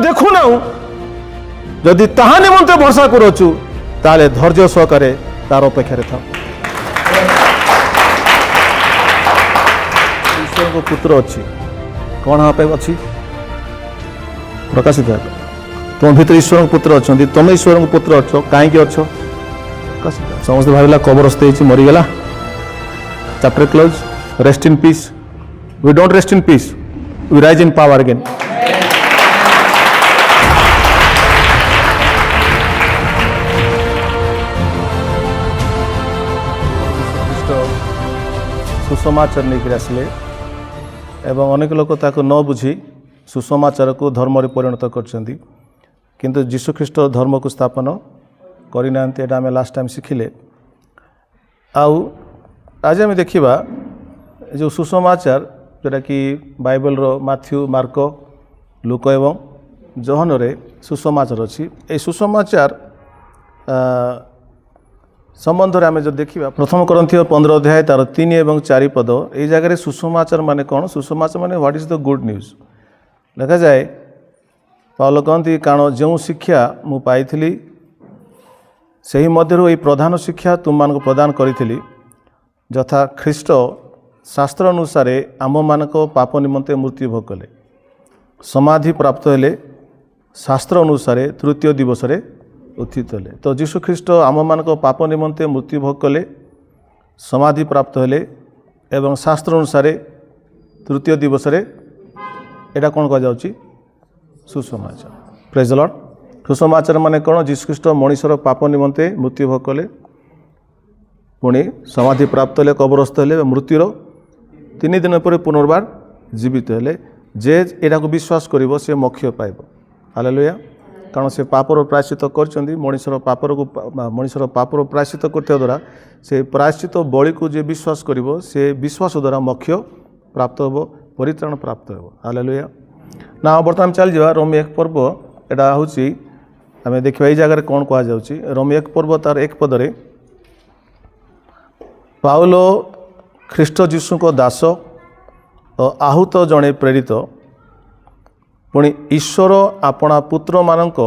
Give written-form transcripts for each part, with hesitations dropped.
देखुना जदि ताहा निमंते भरोसा करूँ ताले धैर्य सहकारे तार अपेक्षा था। ईश्वर को पुत्र अच्छी कौन हाँ अच्छी प्रकाशित है तुम भीतर ईश्वर पुत्र अच्छा तुम ईश्वर पुत्र अच्छ कहीं अच्छ समस्त भाविला कबरस्थ मरीगला chapter close rest in peace we don't rest in peace we rise in power again. सुसमाचार नहीं आसिले एवं अनेक लोक ताको न बुझी सुसमाचार को धर्म रे परिणत करछंती किंतु जीशु ख्रीष्ट धर्म को स्थापन करना आम लास्ट टाइम शिखिले। आज आम देखा जो सुसमाचार जोटा कि बाइबल रो माथ्यू मार्क लूक एवं जहन रे सुसमाचार अच्छी ये सुसमाचार संबंध में आम जो देखा प्रथम करंथियो 15 अध्याय तार 3 एवं 4 पद ये जगह सुसमाचार माने कौन सुसमाचार माने what is the good news लिखा जाए पाउल कहती कारण जो शिक्षा मु पाई से मध्य ये प्रधान शिक्षा तुम मान प्रदान करी यथा ख्रीष्ट शास्त्र अनुसार आम मान पाप निमंते मृत्यु भोग कले समाधि प्राप्त हेले शास्त्र अनुसार तृतीय दिवस रे उत्थित हेले। तो जीशु ख्रीष्ट आम मान पाप निमंते मृत्यु भोग कले समाधि प्राप्त हेले एवं शास्त्र अनुसार तृतीय दिवस रे एटा कौन कह जाउची सुसमाचार। Praise the Lord. सुसमाचार माने कौन जीशु ख्रीष्ट मनुष्यर पाप निमंते मृत्यु भोग कले पुणी समाधि प्राप्त हेले कबरस्थ हेले मृत्युर 3 दिन पर पुनर्बार जीवित हेले जे एटा को विश्वास करिवो से मोक्ष पाइबो। हालेलुया। कारण से पापर प्रायश्चित कर मनुष्यर पापर प्रायश्चित करथिया द्वारा से प्रायश्चित बलि को जे विश्वास करिवो से विश्वास द्वारा मोक्ष प्राप्त होबो परित्राण प्राप्त होबो। हालेलुया। ना बर्तमान चल जा रोमी 1 पर्व एटा होची आमे देखिबा ए जगह कौन कहा जाउची रोमी 1 पर्व तार 1 पदरे पाउलो ख्रीष्ट जीशु को दास और आहूत जड़े प्रेरित पुणी ईश्वर आपणा पुत्र मानक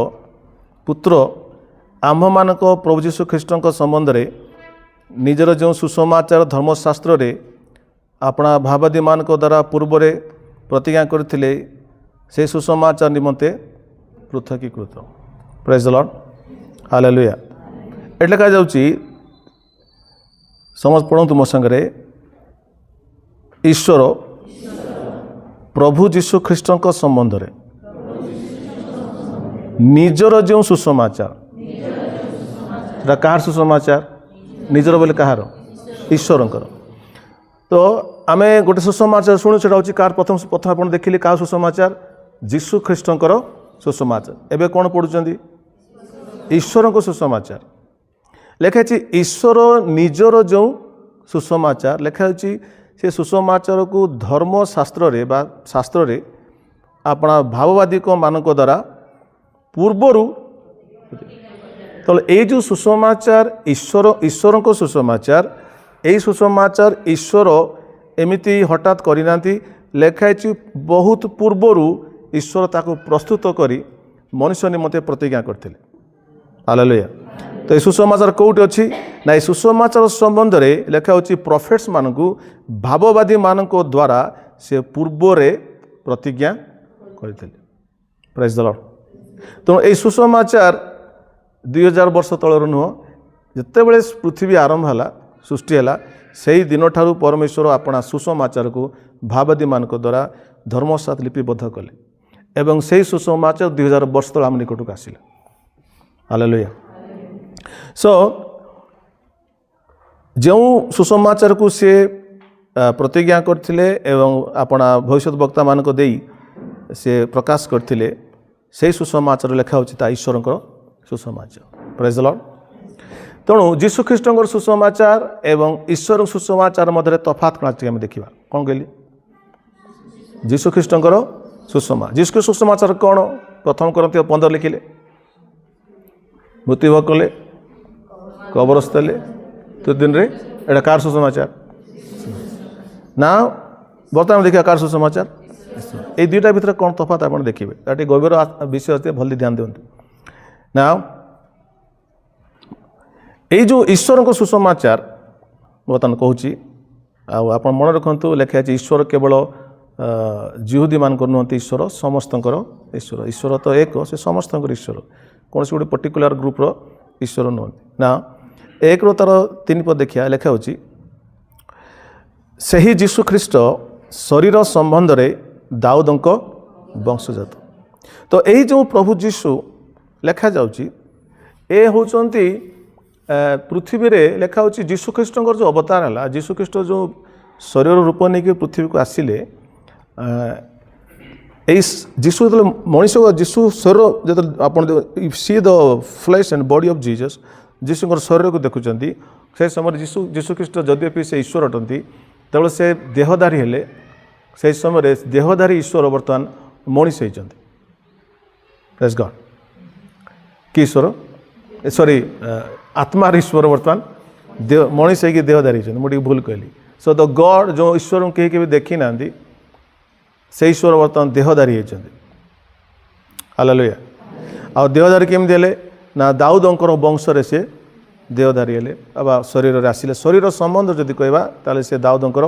पुत्र आम मानक प्रभु जीशु ख्रीष्ट संबंध में निजर जो सुसमाचार धर्मशास्त्र रे आपणा भावादी मान द्वारा पूर्व प्रतिज्ञा करथिले से सुसमाचार निमंते पृथकीकृत। Praise the lord. हालेलुया। एट लिखा जाउची समझ पढ़ु मो संगे ईश्वर प्रभु जीशु ख्रीष्ट संबंध में निजर जो सुसमाचार कहार सुसमाचार निजर बोले कहार ईश्वर। तो आम गोटे सुसमाचार शुणु से कार प्रथम प्रथम आप देखिले क्या सुसमाचार जीशु ख्रीष्ट सुसमाचार। एवं कौन पढ़ुं ईश्वर को सुसमाचार लिखाई ईश्वर निजर जो सुसमाचार लिखाई से सुसमाचार को धर्मशास्त्र रे बा शास्त्र रे अपना भाववादी मानक द्वारा पूर्वरु तो ये जो सुसमाचार ईश्वर को सुसमाचार यही सुसमाचार ईश्वर एमिति हठात करना लिखाई बहुत पूर्वरु ईश्वर ताको प्रस्तुत करी मनुष्य निमंते प्रतिज्ञा करथिले। हालेलुया। तो ये सुसमाचार कौटी अच्छी ना ये सुसमाचार संबंध में लिखा होची प्रॉफिट्स मानकु भाववादी मानक द्वारा से पूर्व रे प्रतिज्ञा करथिले। Praise the Lord. तो ये सुसमाचार 2000 वर्ष तलर नुह जिते बड़े पृथ्वी आरंभ है सृष्टि है से दिन ठारू परमेश्वर अपना सुसमाचार को भाववादी मानक द्वारा धर्मशास्त्र लिपिबद्ध कले एवं से सुसमाचार 2000 वर्ष तल आम निकटक आसिला। हालेलुया। सो जो सुसमाचार को सी प्रतिज्ञा करथिले एवं अपना भविष्य वक्ता मानक देई से प्रकाश करथिले से सुसमाचार लिखा होता ईश्वर सुसमाचार। Praise the Lord. तेणु जीशु ख्रीष्ट सुसमाचार एवं ईश्वर सुसमाचार मध्य तफात कौन आम देखा कौन कहली जीशु ख्रीष्ट सुसमाचार। जीशु सुसमाचार कौन प्रथम करंथियो 15 लिखिले मृत्यु भोग कले कबरस्थ हेले तो दिन रे एटा कार सुसमाचार ना बर्तमान देखिए कार सुसमाचार এই দুইটা ভিতরে কোন তফাৎ আপনি দেখবে, এটা গভীর বিষয় আছে, ভালো ধ্যান দিଅନ୍ତୁ। না এই যে ঈশ্বরଙ୍କ সুসমাচার ବର୍ତ୍ତମାନ କହୁଛି, ଆଉ ଆପଣ ମନେ ରଖନ୍ତୁ ଲେଖା ଅଛି ଈଶ୍ୱର କେବଳ ଜିହୁଦୀମାନଙ୍କ ନୁହନ୍ତି, ଈଶ୍ୱର ସମସ୍ତଙ୍କର ଈଶ୍ୱର। ଈଶ୍ୱର ତ ଏକ, ସେ ସମସ୍ତଙ୍କର ଈଶ୍ୱର, କୌଣସି ଗୋଟେ ପର୍ଟିକୁଲାର ଗ୍ରୁପର ଈଶ୍ୱର ନୁହନ୍ତି। ନା 1ରୁ ତାର 3 ପଦ ଦେଖିବା, ଲେଖା ହେଉଛି ସେହି ଯୀଶୁଖ୍ରୀଷ୍ଟ ଶରୀର ସମ୍ବନ୍ଧରେ ଦାଉଦଙ୍କ ବଂଶଜାତ। ତ ଏଇ ଯେଉଁ ପ୍ରଭୁ ଯୀଶୁ ଲେଖାଯାଉଛି, ଏ ହେଉଛନ୍ତି ପୃଥିବୀରେ ଲେଖା ହେଉଛି ଯୀଶୁଖ୍ରୀଷ୍ଟଙ୍କର ଯେଉଁ ଅବତାର ହେଲା, ଯୀଶୁଖ୍ରୀଷ୍ଟ ଯେଉଁ ଶରୀର ରୂପ ନେଇକି ପୃଥିବୀକୁ ଆସିଲେ, ଏଇ ଯୀଶୁ ଯେତେବେଳେ ମଣିଷ ଯୀଶୁ ଶରୀର ଯେତେବେଳେ ଆପଣ see the flesh and body of Jesus, ଯୀଶୁଙ୍କର ଶରୀରକୁ ଦେଖୁଛନ୍ତି, ସେ ସମୟରେ ଯୀଶୁଖ୍ରୀଷ୍ଟ ଯଦ୍ୟପି ସେ ଈଶ୍ୱର ଅଟନ୍ତି, ତେଣୁ ସେ ଦେହଧାରୀ ହେଲେ। ସେହି ସମୟରେ ଦେହଧାରୀ ଈଶ୍ୱର ବର୍ତ୍ତମାନ ମଣିଷ ହେଇଛନ୍ତି। ପ୍ରେଜ୍ ଗଡ୍। କି ଈଶ୍ୱର? ସରି, ଆତ୍ମାର ଈଶ୍ୱର ବର୍ତ୍ତମାନ ମଣିଷ ହେଇକି ଦେହଧାରୀ ହେଇଛନ୍ତି। ମୁଁ ଟିକେ ଭୁଲ କହିଲି। ସୋ ଦ ଗଡ୍ ଯେଉଁ ଈଶ୍ୱରଙ୍କୁ କେହି କେବେ ଦେଖି ନାହାନ୍ତି, ସେ ଈଶ୍ୱର ବର୍ତ୍ତମାନ ଦେହଧାରୀ ହେଇଛନ୍ତି। ହାଲେଲୁୟା। ଆଉ ଦେହଧାରୀ କେମିତି ହେଲେ? ନା ଦାଉଦଙ୍କର ବଂଶରେ ସେ ଦେହଧାରୀ ହେଲେ ବା ଶରୀରରେ ଆସିଲେ। ଶରୀର ସମ୍ବନ୍ଧ ଯଦି କହିବା ତାହେଲେ ସେ ଦାଉଦଙ୍କର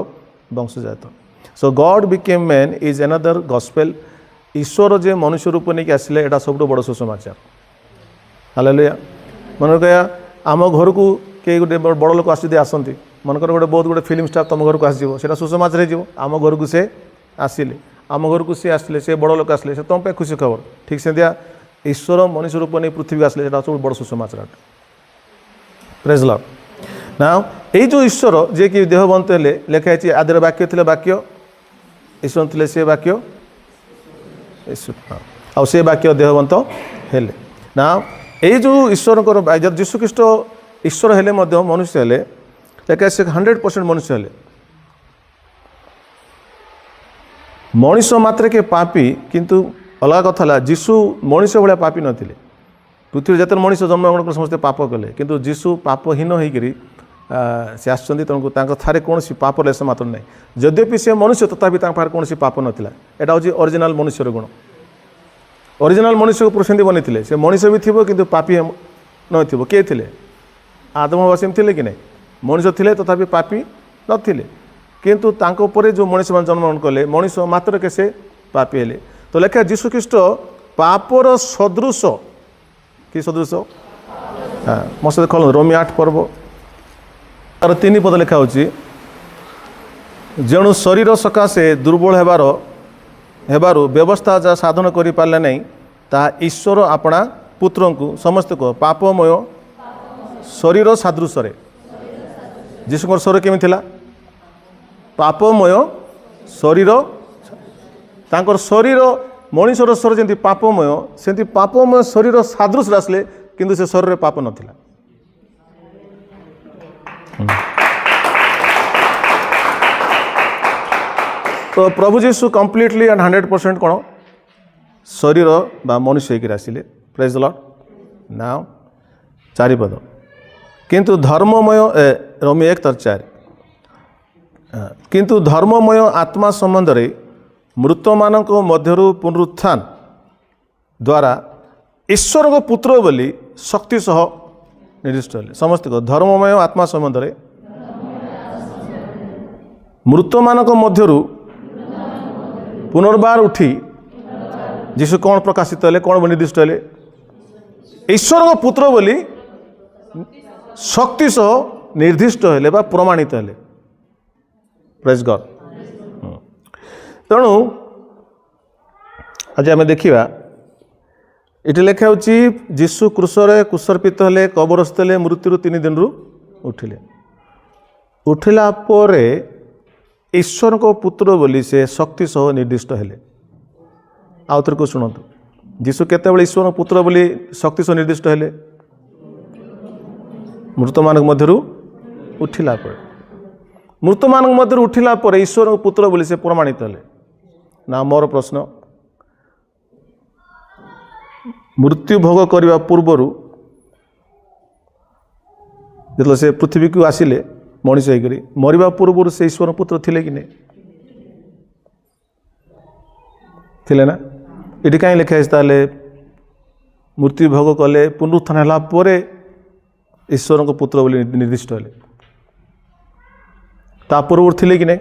ବଂଶଜାତ। So God became man is another gospel. ଈଶ୍ୱର ଯେ ମନୁଷ୍ୟ ରୂପ ନେଇକି ଆସିଲେ, ଏଇଟା ସବୁଠୁ ବଡ଼ ସୁସମାଚାର। ହାଲେଲୁୟା। ମନେ କହିବା, ଆମ ଘରକୁ କେହି ଗୋଟେ ବଡ଼ ଲୋକ ଆସି ଯଦି ଆସନ୍ତି, ମନେକର ଗୋଟେ ବହୁତ ଗୋଟେ ଫିଲ୍ମ ଷ୍ଟାର୍ ତୁମ ଘରକୁ ଆସିଯିବ, ସେଇଟା ସୁସମାଚାର ହେଇଯିବ। ଆମ ଘରକୁ ସେ ଆସିଲେ, ଆମ ଘରକୁ ସେ ଆସିଲେ, ସେ ବଡ଼ ଲୋକ ଆସିଲେ, ସେ ତୁମ ପାଇଁ ଖୁସି ଖବର। ଠିକ୍ ସେମିତିଆ ଈଶ୍ୱର ମନୁଷ୍ୟ ରୂପ ନେଇ ପୃଥିବୀକୁ ଆସିଲେ, ସେଇଟା ସବୁଠୁ ବଡ଼ ସୁସମାଚାର। ପ୍ରେଜ୍ ଲର୍ଡ। ନା ଏଇ ଯେଉଁ ଈଶ୍ୱର ଯିଏକି ଦେହବନ୍ତ ହେଲେ, ଲେଖା ହେଇଛି ଆଦିରେ ବାକ୍ୟ ଥିଲେ, ବାକ୍ୟ ଈଶ୍ୱର ଥିଲେ, ସେ ବାକ୍ୟ ଈଶ୍ୱର, ଆଉ ସେ ବାକ୍ୟ ଦେହବନ୍ତ ହେଲେ। ନା ଏଇ ଯେଉଁ ଈଶ୍ୱରଙ୍କର ଯୀଶୁଖ୍ରୀଷ୍ଟ ଈଶ୍ୱର ହେଲେ ମଧ୍ୟ ମନୁଷ୍ୟ ହେଲେ, ଲେଖା ସେ 100% ମନୁଷ୍ୟ ହେଲେ। ମଣିଷ ମାତ୍ରକେ ପାପୀ, କିନ୍ତୁ ଅଲଗା କଥା ହେଲା ଯୀଶୁ ମଣିଷ ଭଳିଆ ପାପୀ ନଥିଲେ। ପୃଥିବୀରେ ଯେତେବେଳେ ମଣିଷ ଜନ୍ମଗ୍ରହଣ କରି ସମସ୍ତେ ପାପ କଲେ, କିନ୍ତୁ ଯୀଶୁ ପାପହୀନ ହେଇକରି ସେ ଆସିଛନ୍ତି। ତେଣୁ ତାଙ୍କ ଥାରେ କୌଣସି ପାପ ଲେଶ ମାତ୍ର ନାହିଁ। ଯଦ୍ୟପି ସେ ମନୁଷ୍ୟ, ତଥାପି ତାଙ୍କ ପାଖରେ କୌଣସି ପାପ ନଥିଲା। ଏଇଟା ହେଉଛି ଅରିଜିନାଲ ମନୁଷ୍ୟର ଗୁଣ। ଅରିଜିନାଲ ମନୁଷ୍ୟକୁ ସେମିତି ବନେଇଥିଲେ। ସେ ମଣିଷ ବି ଥିବ, କିନ୍ତୁ ପାପୀ ନଥିବ। କିଏ ଥିଲେ? ଆଦମ ହବା ସେମିତି ଥିଲେ କି ନାହିଁ? ମଣିଷ ଥିଲେ, ତଥାପି ପାପୀ ନଥିଲେ। କିନ୍ତୁ ତାଙ୍କ ଉପରେ ଯେଉଁ ମଣିଷମାନେ ଜନ୍ମଗ୍ରହଣ କଲେ, ମଣିଷ ମାତ୍ରକେ ସେ ପାପୀ ହେଲେ। ତ ଲେଖା ଯୀଶୁଖ୍ରୀଷ୍ଟ ପାପର ସଦୃଶ। କି ସଦୃଶ? ହଁ, ମୋ ସହିତ ଖୋଲ ରୋମୀ 8 ପର୍ବ ତାର 3 ପଦ ଲେଖା ହେଉଛି, ଯେଣୁ ଶରୀର ସକାଶେ ଦୁର୍ବଳ ହେବାରୁ ବ୍ୟବସ୍ଥା ଯାହା ସାଧନ କରିପାରିଲେ ନାହିଁ, ତାହା ଈଶ୍ୱର ଆପଣା ପୁତ୍ରଙ୍କୁ ସମସ୍ତଙ୍କୁ ପାପମୟ ଶରୀର ସାଦୃଶ୍ୟରେ। ଯୀଶୁଙ୍କର ଶରୀର କେମିତି ଥିଲା? ପାପମୟ ଶରୀର। ତାଙ୍କର ଶରୀର, ମଣିଷର ଶରୀର ଯେମିତି ପାପମୟ, ସେମିତି ପାପମୟ ଶରୀର ସାଦୃଶ୍ୟରେ ଆସିଲେ, କିନ୍ତୁ ସେ ଶରୀରରେ ପାପ ନଥିଲା। ତ ପ୍ରଭୁ ଯୀଶୁ କମ୍ପ୍ଲିଟଲି ଆଣ୍ଡ 100% କ'ଣ ଶରୀର ବା ମନୁଷ୍ୟ ହେଇକି ଆସିଲେ। ପ୍ରେଜ୍ ଦ ଲର୍ଡ। ନାଓ 4 ପଦ, କିନ୍ତୁ ଧର୍ମମୟ ରୋମୀ 1:4, କିନ୍ତୁ ଧର୍ମମୟ ଆତ୍ମା ସମ୍ବନ୍ଧରେ ମୃତମାନଙ୍କ ମଧ୍ୟରୁ ପୁନରୁତ୍ଥାନ ଦ୍ୱାରା ଈଶ୍ୱରଙ୍କ ପୁତ୍ର ବୋଲି ଶକ୍ତି ସହ ନିର୍ଦ୍ଦିଷ୍ଟ ହେଲେ। ସମସ୍ତଙ୍କ ଧର୍ମମୟ ଆତ୍ମା ସମ୍ବନ୍ଧରେ ମୃତମାନଙ୍କ ମଧ୍ୟରୁ ପୁନର୍ବାର ଉଠି ଯୀଶୁ କ'ଣ ପ୍ରକାଶିତ ହେଲେ, କ'ଣ ନିର୍ଦ୍ଦିଷ୍ଟ ହେଲେ? ଈଶ୍ୱରଙ୍କ ପୁତ୍ର ବୋଲି ଶକ୍ତି ସହ ନିର୍ଦ୍ଦିଷ୍ଟ ହେଲେ ବା ପ୍ରମାଣିତ ହେଲେ। ପ୍ରେଜ୍ ଗଡ୍। ତେଣୁ ଆଜି ଆମେ ଦେଖିବା, ଏଠି ଲେଖା ହେଉଛି ଯୀଶୁ କ୍ରୁଶରେ କୁଶର୍ପିତ ହେଲେ, କବରସ୍ଥ ହେଲେ, ମୃତ୍ୟୁରୁ 3 ଦିନରୁ ଉଠିଲେ। ଉଠିଲା ପରେ ଈଶ୍ୱରଙ୍କ ପୁତ୍ର ବୋଲି ସେ ଶକ୍ତି ସହ ନିର୍ଦ୍ଦିଷ୍ଟ ହେଲେ। ଆଉ ଥରେ ଶୁଣନ୍ତୁ, ଯୀଶୁ କେତେବେଳେ ଈଶ୍ୱରଙ୍କ ପୁତ୍ର ବୋଲି ଶକ୍ତି ସହ ନିର୍ଦ୍ଦିଷ୍ଟ ହେଲେ? ମୃତମାନଙ୍କ ମଧ୍ୟରୁ ଉଠିଲା ପରେ। ମୃତମାନଙ୍କ ମଧ୍ୟରୁ ଉଠିଲା ପରେ ଈଶ୍ୱରଙ୍କ ପୁତ୍ର ବୋଲି ସେ ପ୍ରମାଣିତ ହେଲେ। ନା ମୋର ପ୍ରଶ୍ନ, ମୃତ୍ୟୁ ଭୋଗ କରିବା ପୂର୍ବରୁ ଯେତେବେଳେ ସେ ପୃଥିବୀକୁ ଆସିଲେ ମଣିଷ ହେଇକରି, ମରିବା ପୂର୍ବରୁ ସେ ଈଶ୍ୱର ପୁତ୍ର ଥିଲେ କି ନାହିଁ? ଥିଲେ ନା ଏଠି କାହିଁ ଲେଖା ହେଇଛି ତାହେଲେ ମୃତ୍ୟୁ ଭୋଗ କଲେ ପୁନରୁତ୍ଥାନ ହେଲା ପରେ ଈଶ୍ୱରଙ୍କ ପୁତ୍ର ବୋଲି ନିର୍ଦ୍ଦିଷ୍ଟ ହେଲେ ତା ପୂର୍ବରୁ ଥିଲେ କି ନାହିଁ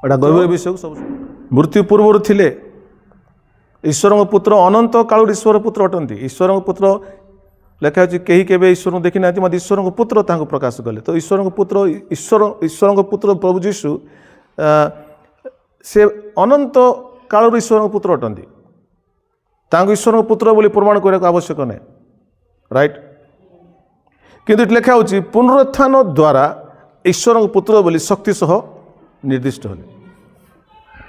ଏଇଟା ଗର୍ବ ବିଷୟକୁ ସବୁ ମୃତ୍ୟୁ ପୂର୍ବରୁ ଥିଲେ ଈଶ୍ୱରଙ୍କ ପୁତ୍ର ଅନନ୍ତ କାଳରୁ ଈଶ୍ୱର ପୁତ୍ର ଅଟନ୍ତି ଈଶ୍ୱରଙ୍କ ପୁତ୍ର ଲେଖା ହେଉଛି କେହି କେବେ ଈଶ୍ୱରଙ୍କୁ ଦେଖିନାହାନ୍ତି ମୋତେ ଈଶ୍ୱରଙ୍କ ପୁତ୍ର ତାଙ୍କୁ ପ୍ରକାଶ କଲେ ତ ଈଶ୍ୱରଙ୍କ ପୁତ୍ର ଈଶ୍ୱରଙ୍କ ପୁତ୍ର ପ୍ରଭୁ ଯୀଶୁ ସେ ଅନନ୍ତ କାଳରୁ ଈଶ୍ୱରଙ୍କ ପୁତ୍ର ଅଟନ୍ତି ତାଙ୍କୁ ଈଶ୍ୱରଙ୍କ ପୁତ୍ର ବୋଲି ପ୍ରମାଣ କରିବାକୁ ଆବଶ୍ୟକ ନାହିଁ ରାଇଟ୍ କିନ୍ତୁ ଏଠି ଲେଖା ହେଉଛି ପୁନରୁତ୍ଥାନ ଦ୍ୱାରା ଈଶ୍ୱରଙ୍କ ପୁତ୍ର ବୋଲି ଶକ୍ତି ସହ ନିର୍ଦ୍ଦିଷ୍ଟ ହେଲେ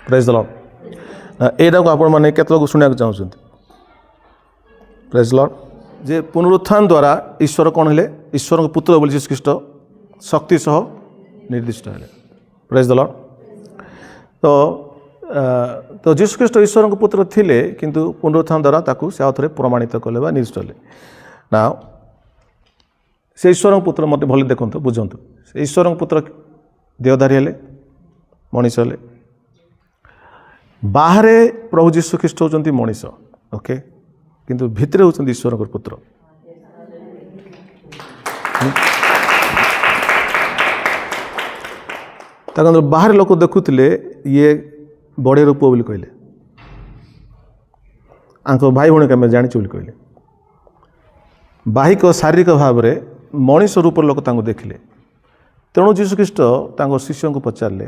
ପ୍ରେଜ୍ ଦ ଲର୍ଡ ଏଇଟାକୁ ଆପଣମାନେ କେତେ ଲୋକ ଶୁଣିବାକୁ ଚାହୁଁଛନ୍ତି ପ୍ରେଜ୍ ଦ ଲର୍ଡ ଯେ ପୁନରୁତ୍ଥାନ ଦ୍ୱାରା ଈଶ୍ୱର କ'ଣ ହେଲେ ଈଶ୍ୱରଙ୍କ ପୁତ୍ର ବୋଲି ଯୀଶୁ ଖ୍ରୀଷ୍ଟ ଶକ୍ତି ସହ ନିର୍ଦ୍ଦିଷ୍ଟ ହେଲେ ପ୍ରେଜ୍ ଦ ଲର୍ଡ ତ ଯୀଶୁ ଖ୍ରୀଷ୍ଟ ଈଶ୍ୱରଙ୍କ ପୁତ୍ର ଥିଲେ କିନ୍ତୁ ପୁନରୁତ୍ଥାନ ଦ୍ୱାରା ତାକୁ ସେ ଆଉ ଥରେ ପ୍ରମାଣିତ କଲେ ବା ନିର୍ଦ୍ଦିଷ୍ଟ ହେଲେ ନା ସେ ଈଶ୍ୱରଙ୍କ ପୁତ୍ର ମୋତେ ଭଲ ଦେଖନ୍ତୁ ବୁଝନ୍ତୁ ସେ ଈଶ୍ୱରଙ୍କ ପୁତ୍ର ଦେହଧାରୀ ହେଲେ ମଣିଷ ହେଲେ ବାହାରେ ପ୍ରଭୁ ଯୀଶୁ ଖ୍ରୀଷ୍ଟ ହେଉଛନ୍ତି ମଣିଷ ଓକେ କିନ୍ତୁ ଭିତରେ ହେଉଛନ୍ତି ଈଶ୍ୱରଙ୍କ ପୁତ୍ର ତାଙ୍କ ବାହାରେ ଲୋକ ଦେଖୁଥିଲେ ଇଏ ବଢ଼େଇର ପୁଅ ବୋଲି କହିଲେ ଆଙ୍କ ଭାଇ ଭଉଣୀକୁ ଆମେ ଜାଣିଛୁ ବୋଲି କହିଲେ ବାହିକ ଶାରୀରିକ ଭାବରେ ମଣିଷ ରୂପର ଲୋକ ତାଙ୍କୁ ଦେଖିଲେ ତେଣୁ ଯୀଶୁ ଖ୍ରୀଷ୍ଟ ତାଙ୍କ ଶିଷ୍ୟଙ୍କୁ ପଚାରିଲେ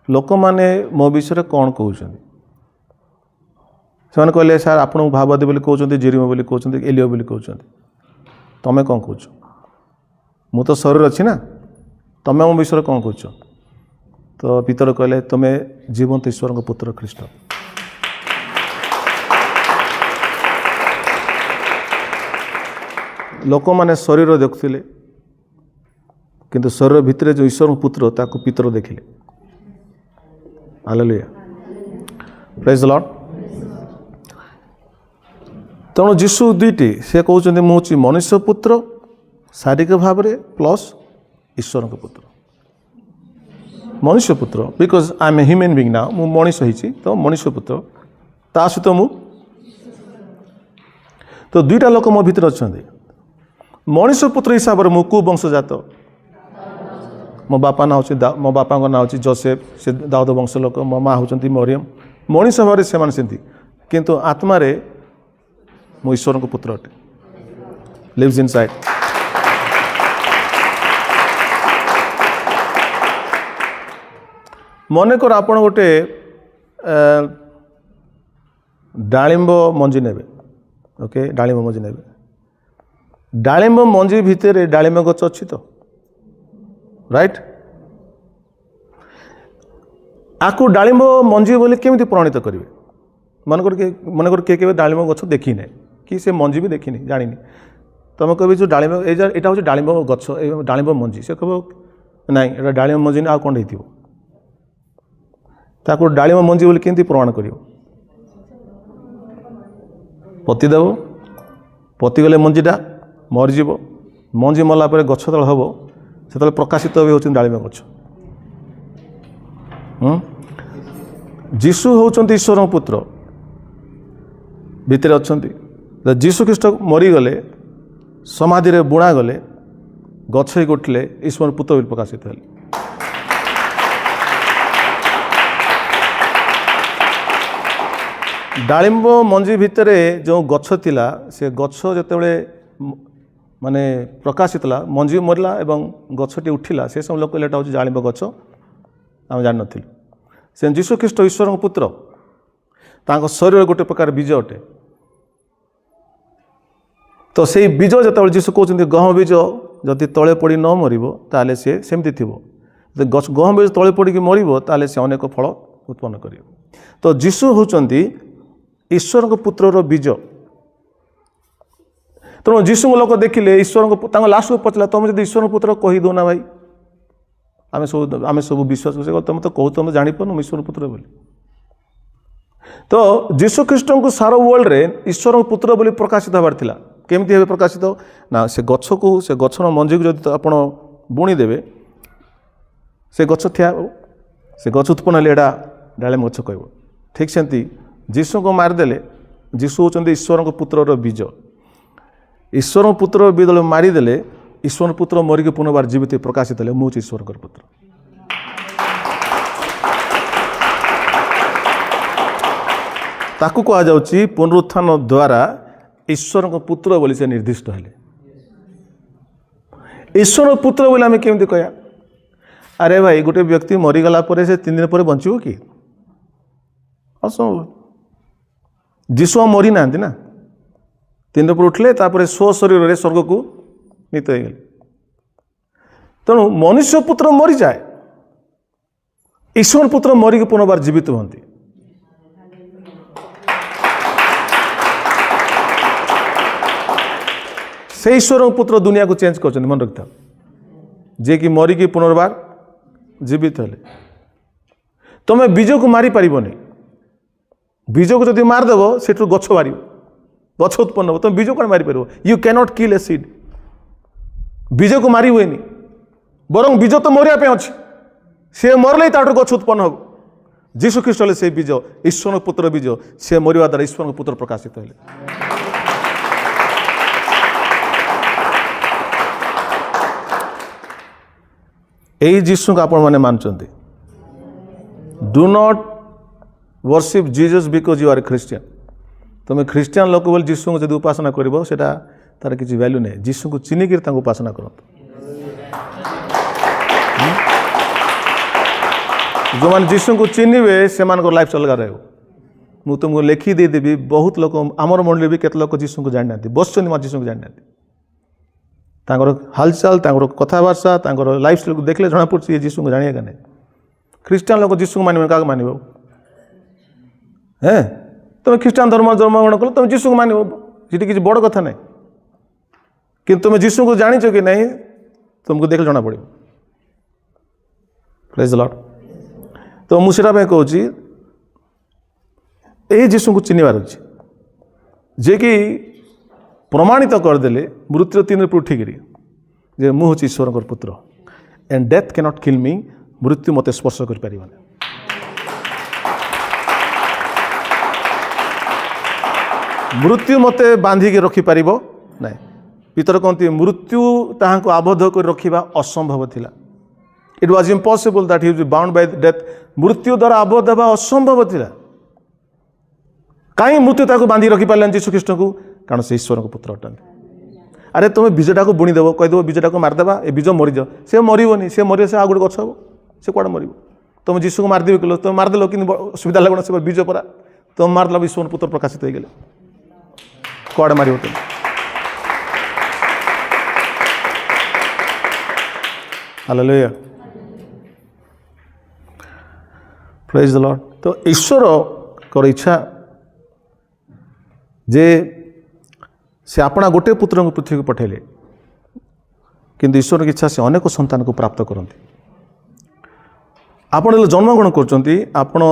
ଲୋକମାନେ ମୋ ବିଷୟରେ କ'ଣ କହୁଛନ୍ତି ସେମାନେ କହିଲେ ସାର୍ ଆପଣଙ୍କୁ ଭାବବାଦୀ ବୋଲି କହୁଛନ୍ତି ଜେରିମ ବୋଲି କହୁଛନ୍ତି ଏଲିୟ ବୋଲି କହୁଛନ୍ତି ତମେ କ'ଣ କହୁଛ ମୁଁ ତ ଶରୀର ଅଛି ନା ତମେ ମୋ ବିଷୟରେ କ'ଣ କହୁଛ ତ ପିତର କହିଲେ ତମେ ଜୀବନ୍ତ ଈଶ୍ୱରଙ୍କ ପୁତ୍ର ଖ୍ରୀଷ୍ଟ ଲୋକମାନେ ଶରୀର ଦେଖୁଥିଲେ କିନ୍ତୁ ଶରୀର ଭିତରେ ଯେଉଁ ଈଶ୍ୱରଙ୍କ ପୁତ୍ର ତାକୁ ପିତର ଦେଖିଲେ ହାଲେଲୁୟା ପ୍ରେଜ୍ ଦ ଲର୍ଡ ତେଣୁ ଯୀଶୁ ଦୁଇଟି ସେ କହୁଛନ୍ତି ମୁଁ ହେଉଛି ମନୁଷ୍ୟ ପୁତ୍ର ଶାରୀରିକ ଭାବରେ ପ୍ଲସ୍ ଈଶ୍ୱରଙ୍କ ପୁତ୍ର ମନୁଷ୍ୟ ପୁତ୍ର because I M a human being ନା ମୁଁ ମଣିଷ ହେଇଛି ତ ମନୁଷ୍ୟ ପୁତ୍ର ତା ସହିତ ମୁଁ ତ ଦୁଇଟା ଲୋକ ମୋ ଭିତରେ ଅଛନ୍ତି ମଣିଷ ପୁତ୍ର ହିସାବରେ ମୁଁ କେଉଁ ବଂଶଜାତ ମୋ ବାପା ନାଁ ହେଉଛି ମୋ ବାପାଙ୍କ ନାଁ ହେଉଛି ଯୋସେଫ ସେ ଦାଉଦ ବଂଶ ଲୋକ ମୋ ମା' ହେଉଛନ୍ତି ମରିୟମ ମଣିଷ ଭାବରେ ସେମାନେ ସେମିତି କିନ୍ତୁ ଆତ୍ମାରେ ମୁଁ ଈଶ୍ୱରଙ୍କ ପୁତ୍ର ଅଟେ ଲିଭ୍ସ ଇନ୍ ସାଇଡ୍ ମନେକର ଆପଣ ଗୋଟେ ଡାଳିମ୍ବ ମଞ୍ଜି ନେବେ ଓକେ ଡାଳିମ୍ବ ମଞ୍ଜି ନେବେ ଡାଳିମ୍ବ ମଞ୍ଜି ଭିତରେ ଡାଳିମ୍ବ ଗଛ ଅଛି ତ ରାଇଟ୍ ଆକୁ ଡାଳିମ୍ବ ମଞ୍ଜି ବୋଲି କେମିତି ପ୍ରମାଣିତ କରିବେ ମନେକର କିଏ କେବେ ଡାଳିମ୍ବ ଗଛ ଦେଖିନାହିଁ କି ସେ ମଞ୍ଜି ବି ଦେଖିନି ଜାଣିନି ତୁମେ କହିବି ଯେଉଁ ଡାଳିମ୍ବ ଏଇଟା ହେଉଛି ଡାଳିମ୍ବ ଗଛ ଡାଳିମ୍ବ ମଞ୍ଜି ସେ କହିବ ନାଇଁ ଏଇଟା ଡାଳିମ୍ବ ମଞ୍ଜି ଆଉ କ'ଣ ହେଇଥିବ ତାକୁ ଡାଳିମ୍ବ ମଞ୍ଜି ବୋଲି କେମିତି ପ୍ରମାଣ କରିବ ପୋତି ଦେବ ପୋତିଗଲେ ମଞ୍ଜିଟା ମରିଯିବ ମଞ୍ଜି ମଲା ପରେ ଗଛ ତଳ ହେବ ସେତେବେଳେ ପ୍ରକାଶିତ ବି ହେଉଛନ୍ତି ଡାଳିମ୍ବ ଗଛ ଯୀଶୁ ହେଉଛନ୍ତି ଈଶ୍ୱରଙ୍କ ପୁତ୍ର ଭିତରେ ଅଛନ୍ତି ଯୀଶୁ ଖ୍ରୀଷ୍ଟ ମରିଗଲେ ସମାଧିରେ ବୁଣା ଗଲେ ଗଛ ହେଇକି ଉଠିଲେ ଈଶ୍ୱର ପୁତ୍ର ବୋଲି ପ୍ରକାଶିତ ହେଲେ ଡାଳିମ୍ବ ମଞ୍ଜି ଭିତରେ ଯେଉଁ ଗଛ ଥିଲା ସେ ଗଛ ଯେତେବେଳେ ମାନେ ପ୍ରକାଶିତ ହେଲା ମଞ୍ଜି ମରିଲା ଏବଂ ଗଛଟି ଉଠିଲା ସେ ସବୁ ଲୋକ କହିଲେ ଏଇଟା ହେଉଛି ଡାଳିମ୍ବ ଗଛ ଆମେ ଜାଣିନଥିଲୁ ସେ ଯୀଶୁ ଖ୍ରୀଷ୍ଟ ଈଶ୍ୱରଙ୍କ ପୁତ୍ର ତାଙ୍କ ଶରୀର ଗୋଟେ ପ୍ରକାର ବୀଜ ଅଟେ ତ ସେଇ ବୀଜ ଯେତେବେଳେ ଯୀଶୁ କହୁଛନ୍ତି ଗହମ ବୀଜ ଯଦି ତଳେ ପଡ଼ି ନ ମରିବ ତାହେଲେ ସେ ସେମିତି ଥିବ ଯଦି ଗହମ ବୀଜ ତଳେ ପଡ଼ିକି ମରିବ ତାହେଲେ ସେ ଅନେକ ଫଳ ଉତ୍ପନ୍ନ କରିବ ତ ଯୀଶୁ ହେଉଛନ୍ତି ଈଶ୍ୱରଙ୍କ ପୁତ୍ରର ବୀଜ ତେଣୁ ଯୀଶୁଙ୍କ ଲୋକ ଦେଖିଲେ ଈଶ୍ୱରଙ୍କ ତାଙ୍କ ଲାଷ୍ଟକୁ ପଚାରିଲା ତୁମେ ଯଦି ଈଶ୍ୱରଙ୍କ ପୁତ୍ର କହିଦେଉନା ଭାଇ ଆମେ ସବୁ ବିଶ୍ୱାସ କରୁଛେ ତୁମେ ତ କହୁ ତୁମେ ଜାଣିପାରୁନ ଈଶ୍ୱର ପୁତ୍ର ବୋଲି ତ ଯୀଶୁ ଖ୍ରୀଷ୍ଟଙ୍କୁ ସାରା ୱାର୍ଲଡରେ ଈଶ୍ୱରଙ୍କ ପୁତ୍ର ବୋଲି ପ୍ରକାଶିତ ହେବାର ଥିଲା କେମିତି ହେବେ ପ୍ରକାଶିତ ନା ସେ ଗଛକୁ ସେ ଗଛର ମଞ୍ଜିକୁ ଯଦି ଆପଣ ବୁଣିଦେବେ ସେ ଗଛ ଠିଆ ହେବ ସେ ଗଛ ଉତ୍ପନ୍ନ ହେଲେ ଏଇଟା डालिम गछ कह ठीक सेमती जीशु को मारिदेले जीशु होचंदी ईश्वर पुत्रर बीज ईश्वर पुत्र बीज मारिदेले ईश्वर पुत्र मरिक पुनर्बार जीवित प्रकाशित हेले मुझे ईश्वर पुत्र ताकू कह जाउची पुनरुत्थान द्वारा ईश्वर पुत्र बोली से निर्दिष्ट हेले ईश्वर पुत्र बोली आम केमती कह अरे भाई गोटे व्यक्ति मरीगला से 3 दिन पर बंचो कि असंभव जीशु मरी ना 3 दिन पर उठले तापर स्व शरीर स्वर्ग को नीत हो गले तेणु मनुष्य पुत्र मरी जाए ईश्वर पुत्र मरिक पुनर्बार जीवित हमें से ईश्वर पुत्र दुनिया को चेंज कर मन रखता जे कि मरिकी पुनर्बार जीवित हेले तुम्हें बीज को मारी पारिबनी बीज को जब मारदेव से गछ बाहर गछ उत्पन्न हो तुम बीज कौन मारी पार you cannot kill a seed बीज को मारी हुए बरं बीज तो मरिया अच्छी सी मरले ताठू गछ उत्पन्न हो जीशु ख्रीष्ट से बीज ईश्वर पुत्र बीज से मरिया द्वारा ईश्वर पुत्र प्रकाशित हेले यही जीशु को आपण मैंने मानते do not worship Jesus because you are Christian तुम्हें ख्रिस्टियन लोक बोल जीशु को जब उपासना करिवो सेटा तार किसी वैल्यू नहीं जीशु को चिन्हिक उपासना करत जो मैंने जीशु को चिन्हबे से लाइफ अलग रहे मुझे तुमको लिखी देदेवी बहुत लोक आमर मंडली भी केत लोक जीशु को जानी ना बस जीशु को जानी ना हालचाल कथबार्ता लाइफ स्टाइल को देखले जना पड़े जीशु को जानिए नहीं ख्रिस्टान लोग जीशु को मानव क्या मानव हैं तुम ख्रिस्टान धर्म जन्मग्रहण कल तुम जीशु को मानव जी किसी बड़ कथा नहीं कि तुम जीशु को जाच कि नहीं तुमको देखले जना पड़े प्रेज द लॉर्ड तो मुझे कहूँ यही जीशु को चिन्हबार अच्छे जे कि प्रमाणित करदे मृत्यु 3 दिन उठिकी जे मु हूँ ईश्वर पुत्र एंड डेथ कैनॉट किल मी मृत्यु मत स्पर्श कर पारिबनी मृत्यु मत बांधिकी रखिपार ना पितर कहते मृत्यु ताहां आबद्ध कर रखा असंभव थिला it was impossible that he was bound by death मृत्यु द्वारा आबद्ध हवा असंभव थिला कहीं मृत्यु ताको बांधी रखी पारे जीशु ख्रीष्ट को कारण से ईश्वर को पुत्र अटंती अरे तुम्हें बीजटा को बुणीदेव कहीदेव बीजटा को मारिदेवा ए बीज मरीज से मरबनी से मर से आ गए गच हम से कौन मर तुम जीशु को मारिदेव कल तुम मारिदेल कि सुविधा लगना से बीज परा तुम मारदेल ईश्वर पुत्र प्रकाशित हो गले कौड़े मार तुम हालेलुया प्रेज द लॉर्ड तो ईश्वर को इच्छा जे से अपना गोटे पुत्र को पृथ्वी को पठेले किंतु ईश्वर की इच्छा से अनेक संतान को प्राप्त करते आपण जन्मग्रहण कर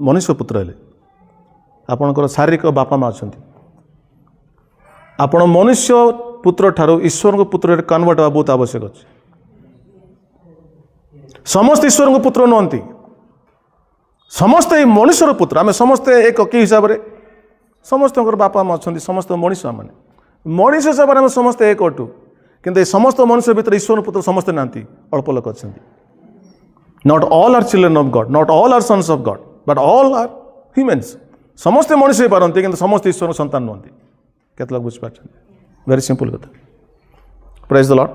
मनुष्य पुत्र हेले आपणकर शारीरिक बापा माँ अच्छा आपण मनुष्य पुत्र ठारू ईश्वर को पुत्र कन्वर्ट हवा बहुत आवश्यक अच्छे समस्त ईश्वर को पुत्र नुहति समस्ते मनुष्यर पुत्र आम समस्ते एक कि हिसाब से समस्त बापा माँ अच्छा समस्त मनीष मैंने मनीष हिसाब से आम समस्ते एक अटू किंतु समस्त मनुष्य भीतर ईश्वर पुत्र समस्ते ना अल्प लोक अच्छा not all are children of God not all are sons of God but all are humans समस्ते मनुष्य हो पारती किंतु समस्त ईश्वर संतान नुहति केत लोग बुझीपार वेरी सिंपल कथा प्रेज द लॉर्ड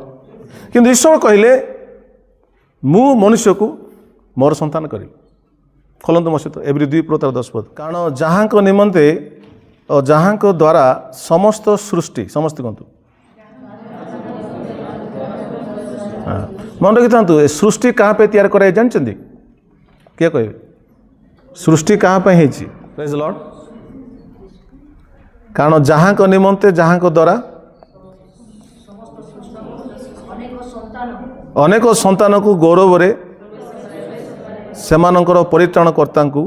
किंतु ईश्वर कहले मु मनुष्य को मोर संतान करी खोलंतु मो सहित एवरी 2:10 कारण जहाँ को निमंते और जहाँ को द्वारा समस्त सृष्टि समस्त कहतु मन रखी था सृष्टि कहाँ पे तैयार कराई जानते किए कहे सृष्टि कहाँ पे है प्रेज द लॉर्ड कारण जहाँ को निमंते जहाँ को द्वारा अनेक संतान को गौरव रे सेमानंकर परित्राणकर्ता को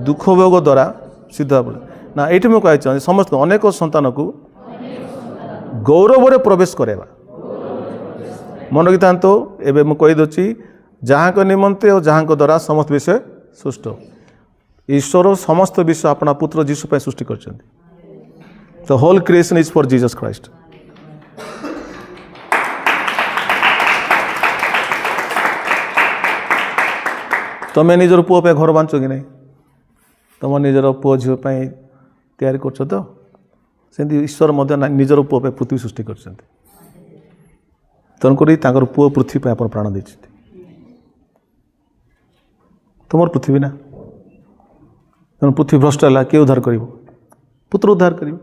दुख भोग द्वारा सिद्ध ना ये मुझे कही समस्त अनेक संतान को गौरव रे प्रवेश करेगा मन रखी था एवं मुझे कहीदे जहाँ को निमंते और जहाँ को द्वारा समस्त विषय ସୃଷ୍ଟ। ଈଶ୍ୱର ସମସ୍ତ ବିଶ୍ୱ ଆପଣା ପୁତ୍ର ଯୀଶୁ ପାଇଁ ସୃଷ୍ଟି କରିଛନ୍ତି। The whole creation is for Jesus Christ. ତମେ ନିଜର ପୁଅ ପାଇଁ ଘର ବାଞ୍ଚ କି ନାହିଁ? ତମ ନିଜର ପୁଅ ଝିଅ ପାଇଁ ତିଆରି କରୁଛ ତ? ସେମିତି ଈଶ୍ୱର ମଧ୍ୟ ନିଜର ପୁଅ ପାଇଁ ପୃଥିବୀ ସୃଷ୍ଟି କରିଛନ୍ତି। ତେଣୁକରି ତାଙ୍କର ପୁଅ ପୃଥିବୀ ପାଇଁ ଆପଣ ପ୍ରାଣ ଦେଇଛନ୍ତି। ତୁମର ପୃଥିବୀ ନା, ତେଣୁ ପୃଥିବୀ ଭ୍ରଷ୍ଟ ହେଲା, କିଏ ଉଦ୍ଧାର କରିବ? ପୁତ୍ର ଉଦ୍ଧାର କରିବ।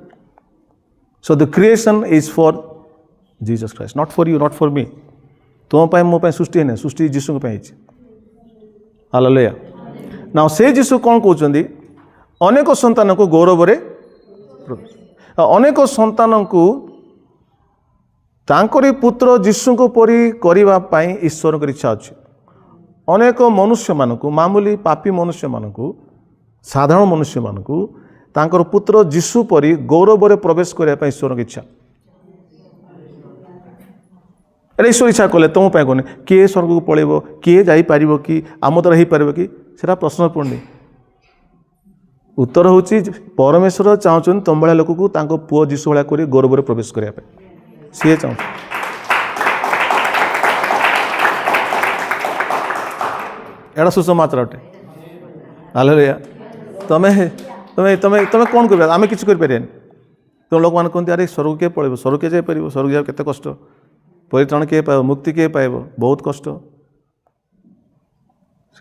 So the creation is for Jesus Christ, not for you, not for me. ତୁମ ପାଇଁ ମୋ ପାଇଁ ସୃଷ୍ଟି ହେଇନି, ସୃଷ୍ଟି ଯୀଶୁଙ୍କ ପାଇଁ ହେଇଛି। ହାଲେଲୁୟା। ନାଉ ସେ ଯୀଶୁ କ'ଣ କହୁଛନ୍ତି? ଅନେକ ସନ୍ତାନକୁ ଗୌରବରେ, ଅନେକ ସନ୍ତାନଙ୍କୁ ତାଙ୍କରି ପୁତ୍ର ଯୀଶୁଙ୍କ ପରି କରିବା ପାଇଁ ଈଶ୍ୱରଙ୍କର ଇଚ୍ଛା ଅଛି। ଅନେକ ମନୁଷ୍ୟମାନଙ୍କୁ, ମାମୁଲି ପାପୀ ମନୁଷ୍ୟମାନଙ୍କୁ, ସାଧାରଣ ମନୁଷ୍ୟମାନଙ୍କୁ ତାଙ୍କର ପୁତ୍ର ଯୀଶୁ ପରି ଗୌରବରେ ପ୍ରବେଶ କରିବା ପାଇଁ ଈଶ୍ୱରଙ୍କ ଇଚ୍ଛା। ଏଇଟା ଈଶ୍ୱର ଇଚ୍ଛା କଲେ, ତୁମ ପାଇଁ କହୁନି। କିଏ ସ୍ୱର୍ଗକୁ ପଳେଇବ, କିଏ ଯାଇପାରିବ କି, ଆମ ଦ୍ୱାରା ହେଇପାରିବ କି, ସେଟା ପ୍ରଶ୍ନ ପଡ଼ୁନି। ଉତ୍ତର ହେଉଛି ପରମେଶ୍ୱର ଚାହୁଁଛନ୍ତି ତମ ଭଳିଆ ଲୋକକୁ ତାଙ୍କ ପୁଅ ଯୀଶୁ ଭଳିଆ କରି ଗୌରବରେ ପ୍ରବେଶ କରିବା ପାଇଁ। ସିଏ ଚାହୁଁଛନ୍ତି। ଏଇଟା ସୁସମାଚାର ଅଟେ। ହାଲେଲୁୟା। ତମେ ତମେ ତମେ ତମେ କ'ଣ କରିବ? ଆମେ କିଛି କରିପାରିବାନି। ତେଣୁ ଲୋକମାନେ କୁହନ୍ତି, ଆରେ ସ୍ୱର୍ଗ କିଏ ପଳେଇବ, ସ୍ୱର୍ଗ କିଏ ଯାଇପାରିବ, ସ୍ୱର୍ଗ ଯିବାକୁ କେତେ କଷ୍ଟ, ପରିତ୍ରାଣ କିଏ ପାଇବ, ମୁକ୍ତି କିଏ ପାଇବ, ବହୁତ କଷ୍ଟ।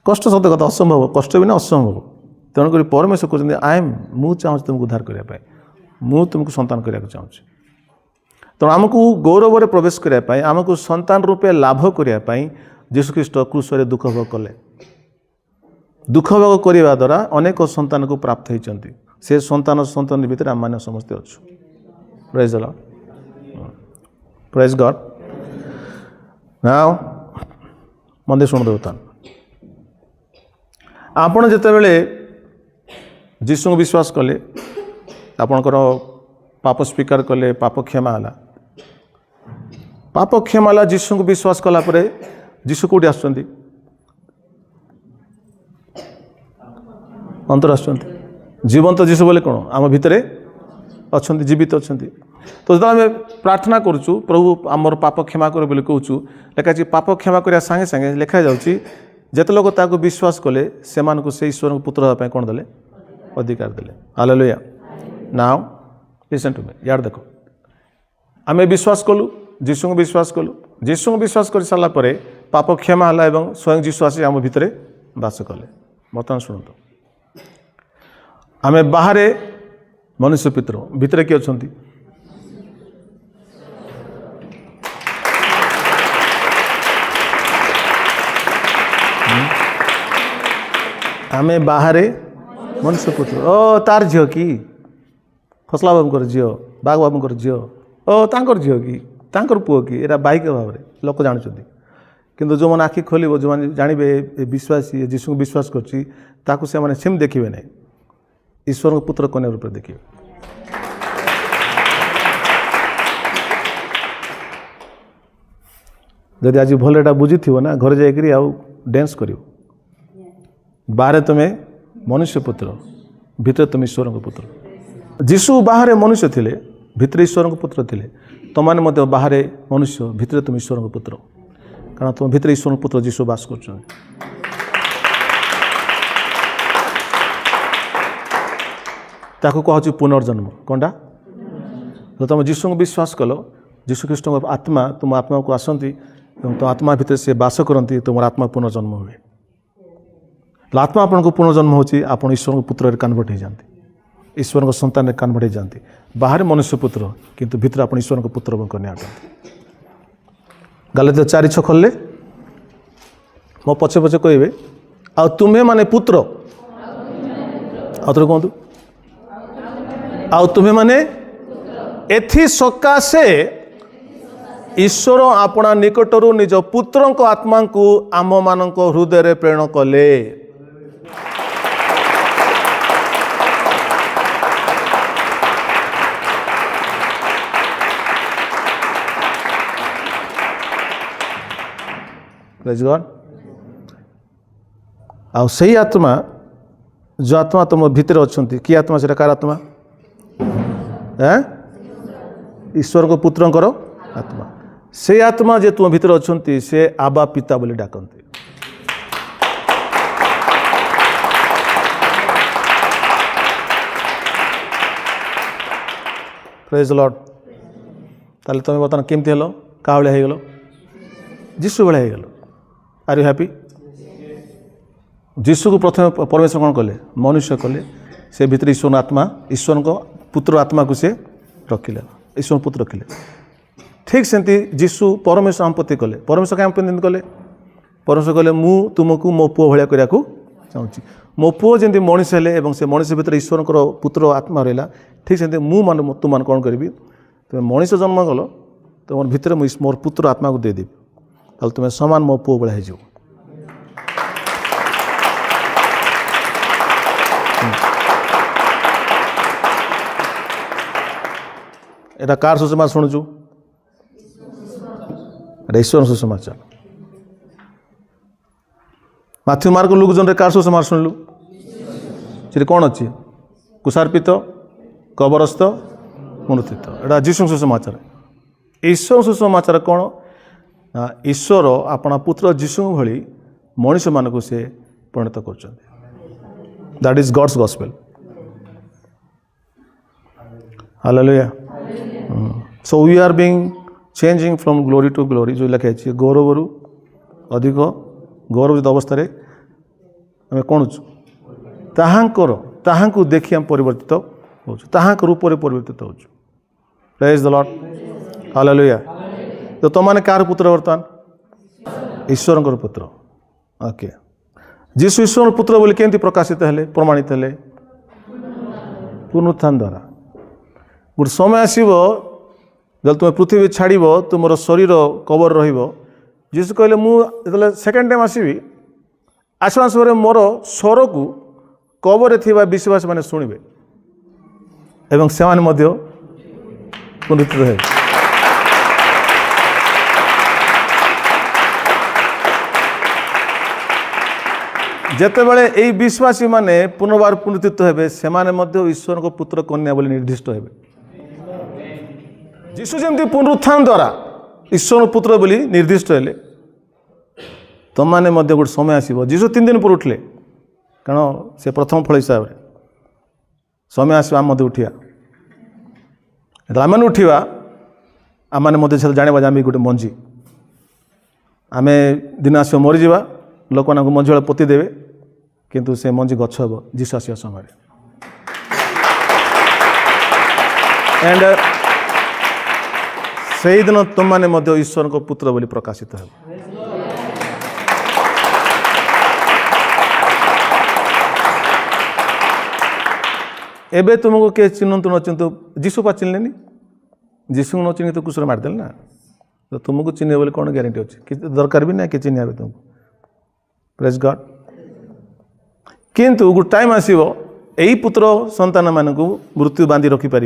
କଷ୍ଟ ସତ କଥା, ଅସମ୍ଭବ, କଷ୍ଟ ବିନା ଅସମ୍ଭବ। ତେଣୁକରି ପରମେଶ୍ୱର କହୁଛନ୍ତି, ମୁଁ ଚାହୁଁଛି ତୁମକୁ ଉଦ୍ଧାର କରିବା ପାଇଁ, ମୁଁ ତୁମକୁ ସନ୍ତାନ କରିବାକୁ ଚାହୁଁଛି। ତେଣୁ ଆମକୁ ଗୌରବରେ ପ୍ରବେଶ କରିବା ପାଇଁ, ଆମକୁ ସନ୍ତାନ ରୂପେ ଲାଭ କରିବା ପାଇଁ ଯୀଶୁଖ୍ରୀଷ୍ଟ କ୍ରୁଶରେ ଦୁଃଖ ଭୋଗ କଲେ। ଦୁଃଖ ଭୋଗ କରିବା ଦ୍ୱାରା ଅନେକ ସନ୍ତାନକୁ ପ୍ରାପ୍ତ ହୋଇଛନ୍ତି। ସେ ସନ୍ତାନ ଭିତରେ ଆମମାନେ ସମସ୍ତେ ଅଛୁ। ପ୍ରେଜ୍ ଦ ଲର୍ଡ, ପ୍ରେଜ୍ ଗଡ୍। ନାଉ ମନ୍ଦିର ଶୁଣନ୍ତୁ ବର୍ତ୍ତମାନ। ଆପଣ ଯେତେବେଳେ ଯୀଶୁଙ୍କୁ ବିଶ୍ୱାସ କଲେ, ଆପଣଙ୍କର ପାପ ସ୍ୱୀକାର କଲେ, ପାପ କ୍ଷମା ହେଲା। ପାପ କ୍ଷମା ହେଲା, ଯୀଶୁଙ୍କୁ ବିଶ୍ୱାସ କଲା ପରେ ଯୀଶୁ କେଉଁଠି ଆସୁଛନ୍ତି? ଅନ୍ତର ଆସୁଛନ୍ତି। ଜୀବନ୍ତ ଯୀଶୁ ବୋଲେ କ'ଣ? ଆମ ଭିତରେ ଅଛନ୍ତି, ଜୀବିତ ଅଛନ୍ତି। ତ ଯେତେବେଳେ ଆମେ ପ୍ରାର୍ଥନା କରୁଛୁ, ପ୍ରଭୁ ଆମର ପାପ କ୍ଷମା କର ବୋଲି କହୁଛୁ, ଲେଖାଛି ପାପ କ୍ଷମା କରିବା ସାଙ୍ଗେ ସାଙ୍ଗେ ଲେଖାଯାଉଛି ଯେତେ ଲୋକ ତାକୁ ବିଶ୍ୱାସ କଲେ ସେମାନଙ୍କୁ ସେ ଈଶ୍ୱରଙ୍କ ପୁତ୍ର ହେବା ପାଇଁ କ'ଣ ଦେଲେ? ଅଧିକାର ଦେଲେ। ହାଲେଲୁୟା। ନାଉ ଲିସନ୍ ଟୁ ମି, ଇଆଡ଼େ ଦେଖ। ଆମେ ବିଶ୍ୱାସ କଲୁ, ଯୀଶୁଙ୍କୁ ବିଶ୍ୱାସ କଲୁ। ଯୀଶୁଙ୍କୁ ବିଶ୍ୱାସ କରିସାରିଲା ପରେ ପାପ କ୍ଷମା ହେଲା ଏବଂ ସ୍ୱୟଂ ଯୀଶୁ ଆସି ଆମ ଭିତରେ ବାସ କଲେ। ବର୍ତ୍ତମାନ ଶୁଣନ୍ତୁ, ଆମେ ବାହାରେ ମନୁଷ୍ୟ ପିତୃ, ଭିତରେ କିଏ ଅଛନ୍ତି? ଆମେ ବାହାରେ ମନୁଷ୍ୟ ପୁତ୍ର। ଓ ତାର ଝିଅ କି? ଖସଲା ବାବୁଙ୍କର ଝିଅ, ବାଘ ବାବୁଙ୍କର ଝିଅ, ଓ ତାଙ୍କର ଝିଅ କି, ତାଙ୍କର ପୁଅ କି? ଏଇଟା ବାହିକ ଭାବରେ ଲୋକ ଜାଣୁଛନ୍ତି। କିନ୍ତୁ ଯେଉଁମାନେ ଆଖି ଖୋଲିବ, ଯେଉଁମାନେ ଜାଣିବେ ଏ ବିଶ୍ୱାସୀ ଯୀଶୁଙ୍କୁ ବିଶ୍ୱାସ କରୁଛି, ତାକୁ ସେମାନେ ସେମିତି ଦେଖିବେ ନାହିଁ, ଈଶ୍ୱରଙ୍କ ପୁତ୍ର କନ୍ୟା ରୂପରେ ଦେଖିବେ। ଯଦି ଆଜି ଭଲ ଏଇଟା ବୁଝିଥିବ ନା, ଘରେ ଯାଇକରି ଆଉ ଡ୍ୟାନ୍ସ କରିବ। ବାହାରେ ତୁମେ ମନୁଷ୍ୟ ପୁତ୍ର, ଭିତରେ ତୁମେ ଈଶ୍ୱରଙ୍କ ପୁତ୍ର। ଯୀଶୁ ବାହାରେ ମନୁଷ୍ୟ ଥିଲେ, ଭିତରେ ଈଶ୍ୱରଙ୍କ ପୁତ୍ର ଥିଲେ। ତୁମମାନେ ମଧ୍ୟ ବାହାରେ ମନୁଷ୍ୟ, ଭିତରେ ତୁମେ ଈଶ୍ୱରଙ୍କ ପୁତ୍ର। କାରଣ ତୁମ ଭିତରେ ଈଶ୍ୱରଙ୍କ ପୁତ୍ର ଯୀଶୁ ବାସ କରୁଛନ୍ତି। ତାକୁ କୁହାଯାଉଛି ପୁନର୍ଜନ୍ମ। କ'ଣଟା? ଯଦି ତୁମେ ଯୀଶୁଙ୍କୁ ବିଶ୍ୱାସ କଲ, ଯୀଶୁଖ୍ରୀଷ୍ଟଙ୍କ ଆତ୍ମା ତୁମ ଆତ୍ମାକୁ ଆସନ୍ତି ଏବଂ ତୁମ ଆତ୍ମା ଭିତରେ ସେ ବାସ କରନ୍ତି, ତୁମର ଆତ୍ମା ପୁନର୍ଜନ୍ମ ହୁଏ। ଆତ୍ମା ଆପଣଙ୍କୁ ପୁନର୍ଜନ୍ମ ହେଉଛି, ଆପଣ ଈଶ୍ୱରଙ୍କ ପୁତ୍ରରେ କନଭର୍ଟ ହେଇଯାନ୍ତି, ଈଶ୍ୱରଙ୍କ ସନ୍ତାନରେ କନଭର୍ଟ ହେଇଯାନ୍ତି। ବାହାରେ ମନୁଷ୍ୟ ପୁତ୍ର, କିନ୍ତୁ ଭିତରେ ଆପଣ ଈଶ୍ୱରଙ୍କ ପୁତ୍ର ଏବଂ କନ୍ୟା ଅଟନ୍ତି। ଗାଲାତିଆ 4:6 ଖୋଲିଲେ ମୋ ପଛେ ପଛେ କହିବେ, ଆଉ ତୁମେ ମାନେ ପୁତ୍ର। ଆଉ ଥରେ କୁହନ୍ତୁ, ଆଉ ତୁମେ ମାନେ ଏଥି ସକାଶେ ଈଶ୍ୱର ଆପଣା ନିକଟରୁ ନିଜ ପୁତ୍ରଙ୍କ ଆତ୍ମାଙ୍କୁ ଆମମାନଙ୍କ ହୃଦୟରେ ପ୍ରେରଣ କଲେ। ଆଉ ସେଇ ଆତ୍ମା जो आत्मा तुम भितर अच्छा कि आत्मा से कार आत्मा ईश्वर को पुत्रंकर आत्मा से आत्मा जे तुम भितर अच्छा से आबा पिता बोली डाकती प्रेज लॉर्ड ताले तुम बर्तमान केमती हेलो का भाया हो गल जीशु भाया हो गल आर यू हैप्पी जीशु को प्रथम परमेश्वर कौन कले मनुष्य कले से भितर ईश्वर आत्मा ईश्वर को पुत्र आत्मा को से रखिले ईश्वर पुत्र रखिले ठीक सेमती जीशु परमेश्वर आम प्रति कले परमेश्वर क्या प्रति कले परमेश्वर कले मु तुमको मो पुओ भाया करने को चाहूँगी मो पुओ जमी मनीष हेले से मनीष भितर ईश्वर पुत्र आत्मा रहा ठीक से मुझे तुम कौन करी तुम मनीष जन्म गल तुम भितर मोर पुत्र आत्मा को देदेवी ताल तुम सामान मो पुओ भाया हो एटा कार सुसमाचार शुणुचु ईश्वर सुसमाचार माथ्यू मार्क लुक जन कार सुसमाचार शुणलु से कौन अच्छी कुशार्पित कबरस्थ मुणुथित एटा जीशु सुसमाचार ईश्वर सुसमाचार कौन ईश्वर अपना पुत्र जीशु भली मनुष्य मानक से परिणत कर that is God's gospel hallelujah so we are being changing from glory to glory जो लिखा है गौरव अधिक गौरवित अवस्था आम कौन ताहांको देखि आम परिवर्तित हो रूप परिवर्तित हो प्रेज द लॉर्ड हालेलुया तो तुम मैंने कार पुत्र बर्तमान ईश्वर पुत्र ओके जीशु ईश्वर पुत्र बोली केमती प्रकाशित हेले प्रमाणित हेले पुनरुत्थान द्वारा गोटे समय आसब जब तुम पृथ्वी छाड़ तुम शरीर कबर जीशु कहले मुझे सेकेंड टाइम आसबि आसवा समय मोर स्वर को कबर थिबा विश्वास माने शुणिबे एवं से पुनरुत्थित हे जेतेबेले यही विश्वासी माने पुनर्बार पुनरुत्थित हेबे सेमाने मध्य ईश्वर को पुत्र कन्या बोली निर्दिष्ट हेबे जीशु जमती पुनरुत्थान द्वारा ईश्वर पुत्र बोली निर्दिष्ट हेले तुम मैंने गोटे समय आसब जीशु 3 दिन पर उठले कारण से प्रथम फल हिसाब से समय आस आम उठा आम उठा आम मैंने जाना आम गोटे मंजी आम दिन आस मरीजा लोक मान मंजी भाई पोतीदेवे किंतु से मंजी गछ हम जीशु आसा समय एंड से ही दिन तुम मैंने ईश्वर को पुत्र बोली प्रकाशित हो एबे तुमको किए चिन्हतु न चिन्हतु जीशु पा चिन्हलेनी जीशु न चिन्ह तो कुशल मारदेल ना तो तुमको चिन्ह बोले कौन ग्यारंटी अच्छी कि दरकार भी ना कि चिन्ह तुमको प्रेज गॉड किंतु गोटे टाइम आसब यही पुत्र संतान मानक मृत्यु बांधि रखिपर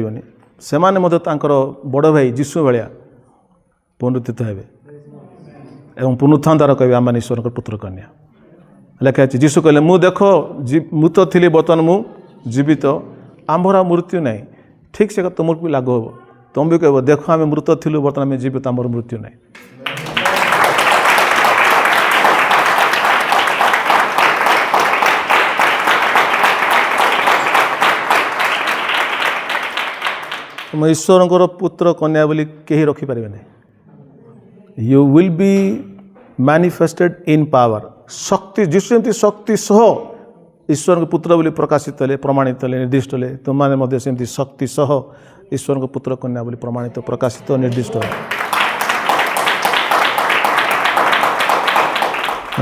से बड़ भाई जीशु भाया पुनरुत्थित हेबे एवं पुनरुत्थान द्वारा कहे आम ईश्वर पुत्र कन्या लिखा है जीशु कहले मु देख मु तो थी बर्तमान मु जीवित आम्भर मृत्यु ना ठीक से तुमको भी लागू हम तुम भी कह देख आम मृत थिलु बर्तमान आम जीवित आमर मृत्यु ना तुम ईश्वर पुत्र कन्या बोली कहीं रखिपारे ना you will be manifested in power शक्ति जीशु जमी शक्ति सह ईश्वर के पुत्र बोली प्रकाशित हेले प्रमाणित हेले निर्दिष्ट हेले तुम मैंने सेमती शक्ति सह ईश्वर के पुत्र कन्या बोली प्रमाणित प्रकाशित निर्दिष्ट हो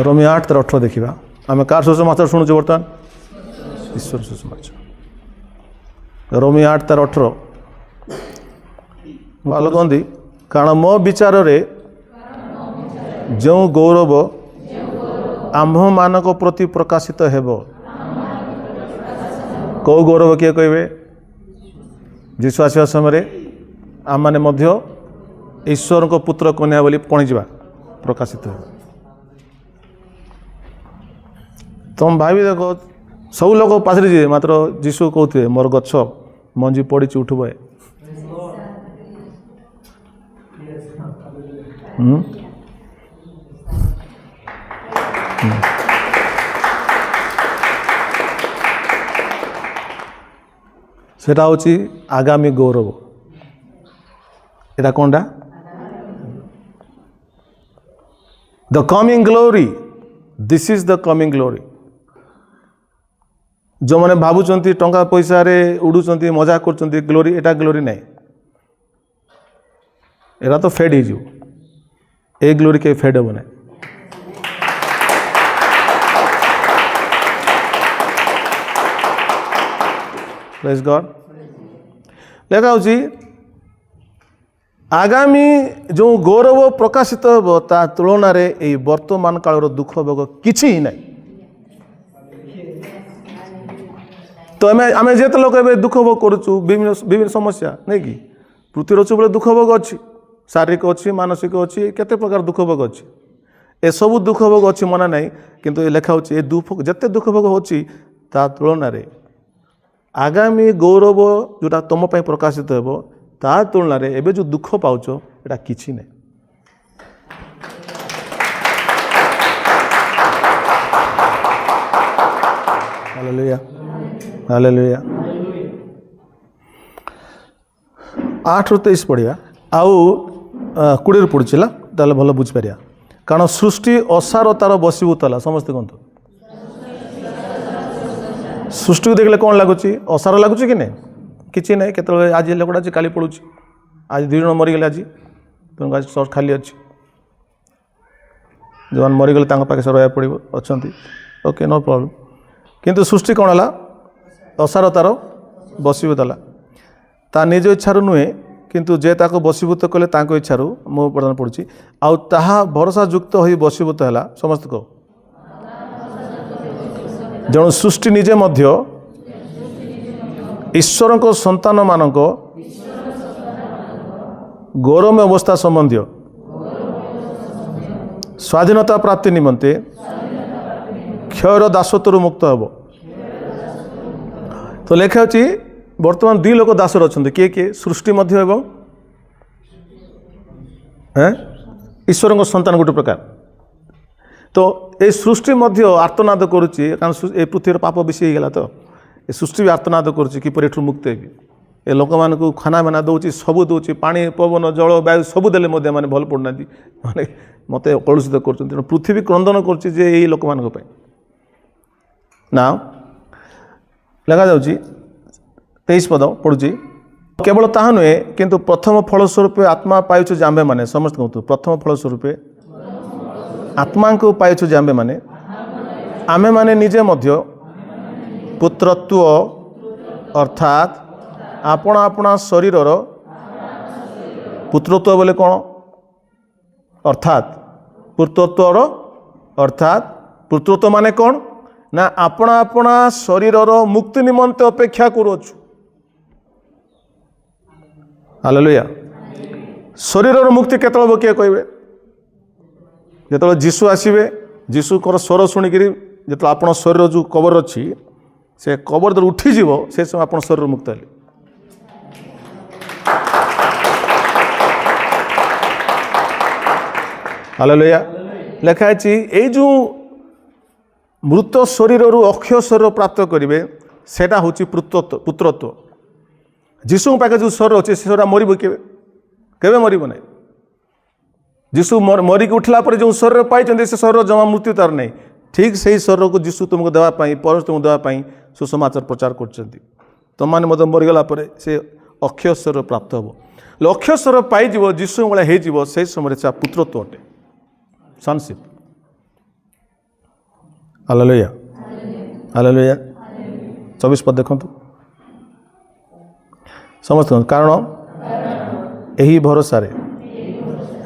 रोमी 8:18 देखा आम कार सुसमाचार शुणुचे बर्तमान ईश्वर सुसमाचार रोमी 8:18 बाल कहती कारण मो विचार रे जो गौरव आम्भ मानक प्रति प्रकाशित हेब कौ गौरव किए कहे जीशु आसवा समय आम मैंने ईश्वर को पुत्र कन्या बोली कौन जा प्रकाशित हो तुम भावी देख सब लोग पाथरी जी मात्र जीशु कहते मोर गछ मंजी पड़ी उठब सेटा होची आगामी गौरव एटा कोनटा the coming glory this is the coming glory जो मैंने भावुंट टंका पैसा रे उड़ुंट मजा कर ग्लोरी एटा ग्लोरी नहीं एटा तो फेड हो ए ग्लोरी के फेड हे ना प्रेज गॉड लेखा होची आगामी जो गौरव प्रकाशित हो ता तुलन में वर्तमान काल दुख भोग किसी ही नहीं तो आम जिते लोग ए दुख भोग करुचु विभिन्न समस्या नहीं कि पृथ्वी अच्छे बोले दुख भोग अच्छी शारीरिक अच्छी मानसिक अच्छी केते प्रकार दुख भोग अच्छी ए सब दुख भोग अच्छी मना नहीं किंतु ये लेखा होची दुख जिते दुख भोग होची ता तुलन में आगामी गौरव जोटा तुम प्रकाशित हो ता तुलन में एबे जो दुख पाउच एटा किछि नहीं हालेलुया हालेलुया 8-23 पढ़िया आउ 20 पढ़ुला ताले भल बुझिपारिया कारण सृष्टि असार तार बसीभूतला समस्ते कहतु सृष्टि को देखले कौन लगुच असार लगुच कि नहीं किसी नहीं केत आज लोकटा आज काली पड़ू आज 2 जन मरीगले आज तेणु आज सर्च खाली अच्छी जो मरीगले पाखे रहा पड़ो अच्छा ओके नो प्रॉब्लम किंतु सृष्टि कौन है असार तार बसीभूतला ता निज इच्छार नुहे किंतु जे ताको बसीभूत कले ताको इच्छार मु प्रदान पड़ुची आउ ताहा भरोसा युक्त हो बसीभूत है समस्त को जन सृष्टि निजे मध्य ईश्वर को संतान मानक गौरव अवस्था संबंधी स्वाधीनता प्राप्ति निमंते क्षयर दासत्व मुक्त हम तो लेखा अच्छी बर्तमान 2 लोक दासर अच्छा किए किए सृष्टि मध्य एवं ईश्वर को संतान गोटे प्रकार तो ये सृष्टि मध्य आर्तनाद करुच्ची कारण ए पृथ्वीर पाप बेसी गला तो ये सृष्टि भी आर्तनाद करुच्ची किपर एठू मुक्त हेबी ए लोक मानू खाना माना दौर सबू दौर पानी पवन जल वायु सबू देले मैंने भल पड़ना माने मत कलुषित कर पृथ्वी क्रंदन कर लोक मान ना लगा जाऊँगी 23 पद पढ़ुची केवल ताहा नुहे किंतु प्रथम फल स्वरूप आत्मा पाइछु जाम्बे माने समस्त कहतु प्रथम फल स्वरूप आत्मा को पाइछु जाम्बे माने आमे माने निजे मध्य पुत्रत्व अर्थात आपण आपणा शरीर पुत्रत्व बोले कौन अर्थात पुत्रत्वर अर्थात पुत्रत्व माने कौन ना आपण आपणा शरीर मुक्ति निमंते अपेक्षा करुछु हालेलुया शरीर मुक्ति केतल किए कहे जो जीशु आसवे जीशु स्वर शुणिक जो आप शरीर जो कबर अच्छी से कबर जो उठीज से समय आप शरीर मुक्त है हालेलुया लेखाई ये जो मृत शरीर अक्षय शरीर प्राप्त करेंगे सेटा हूँ पुत्रत्व जीशु पाखे जो शरीर अच्छे से मरब केवे मरब ना जीशु मरिक उठला पर जो शरीर पाई से शरीर जमा मृत्यु तार नहीं ठीक से ही शरीर को जीशु तुमको देवाई पर तुमको देवाई सुसमाचार प्रचार कर तुम मैंने मत मरीगला से अक्षय शरीर प्राप्त हम अक्षय शरीर पाइज जीशु भाई हो समय से पुत्रत्व अटे सनशिप हालेलुया हालेलुया 24 पद देखु समस्त कारण यही भरोसा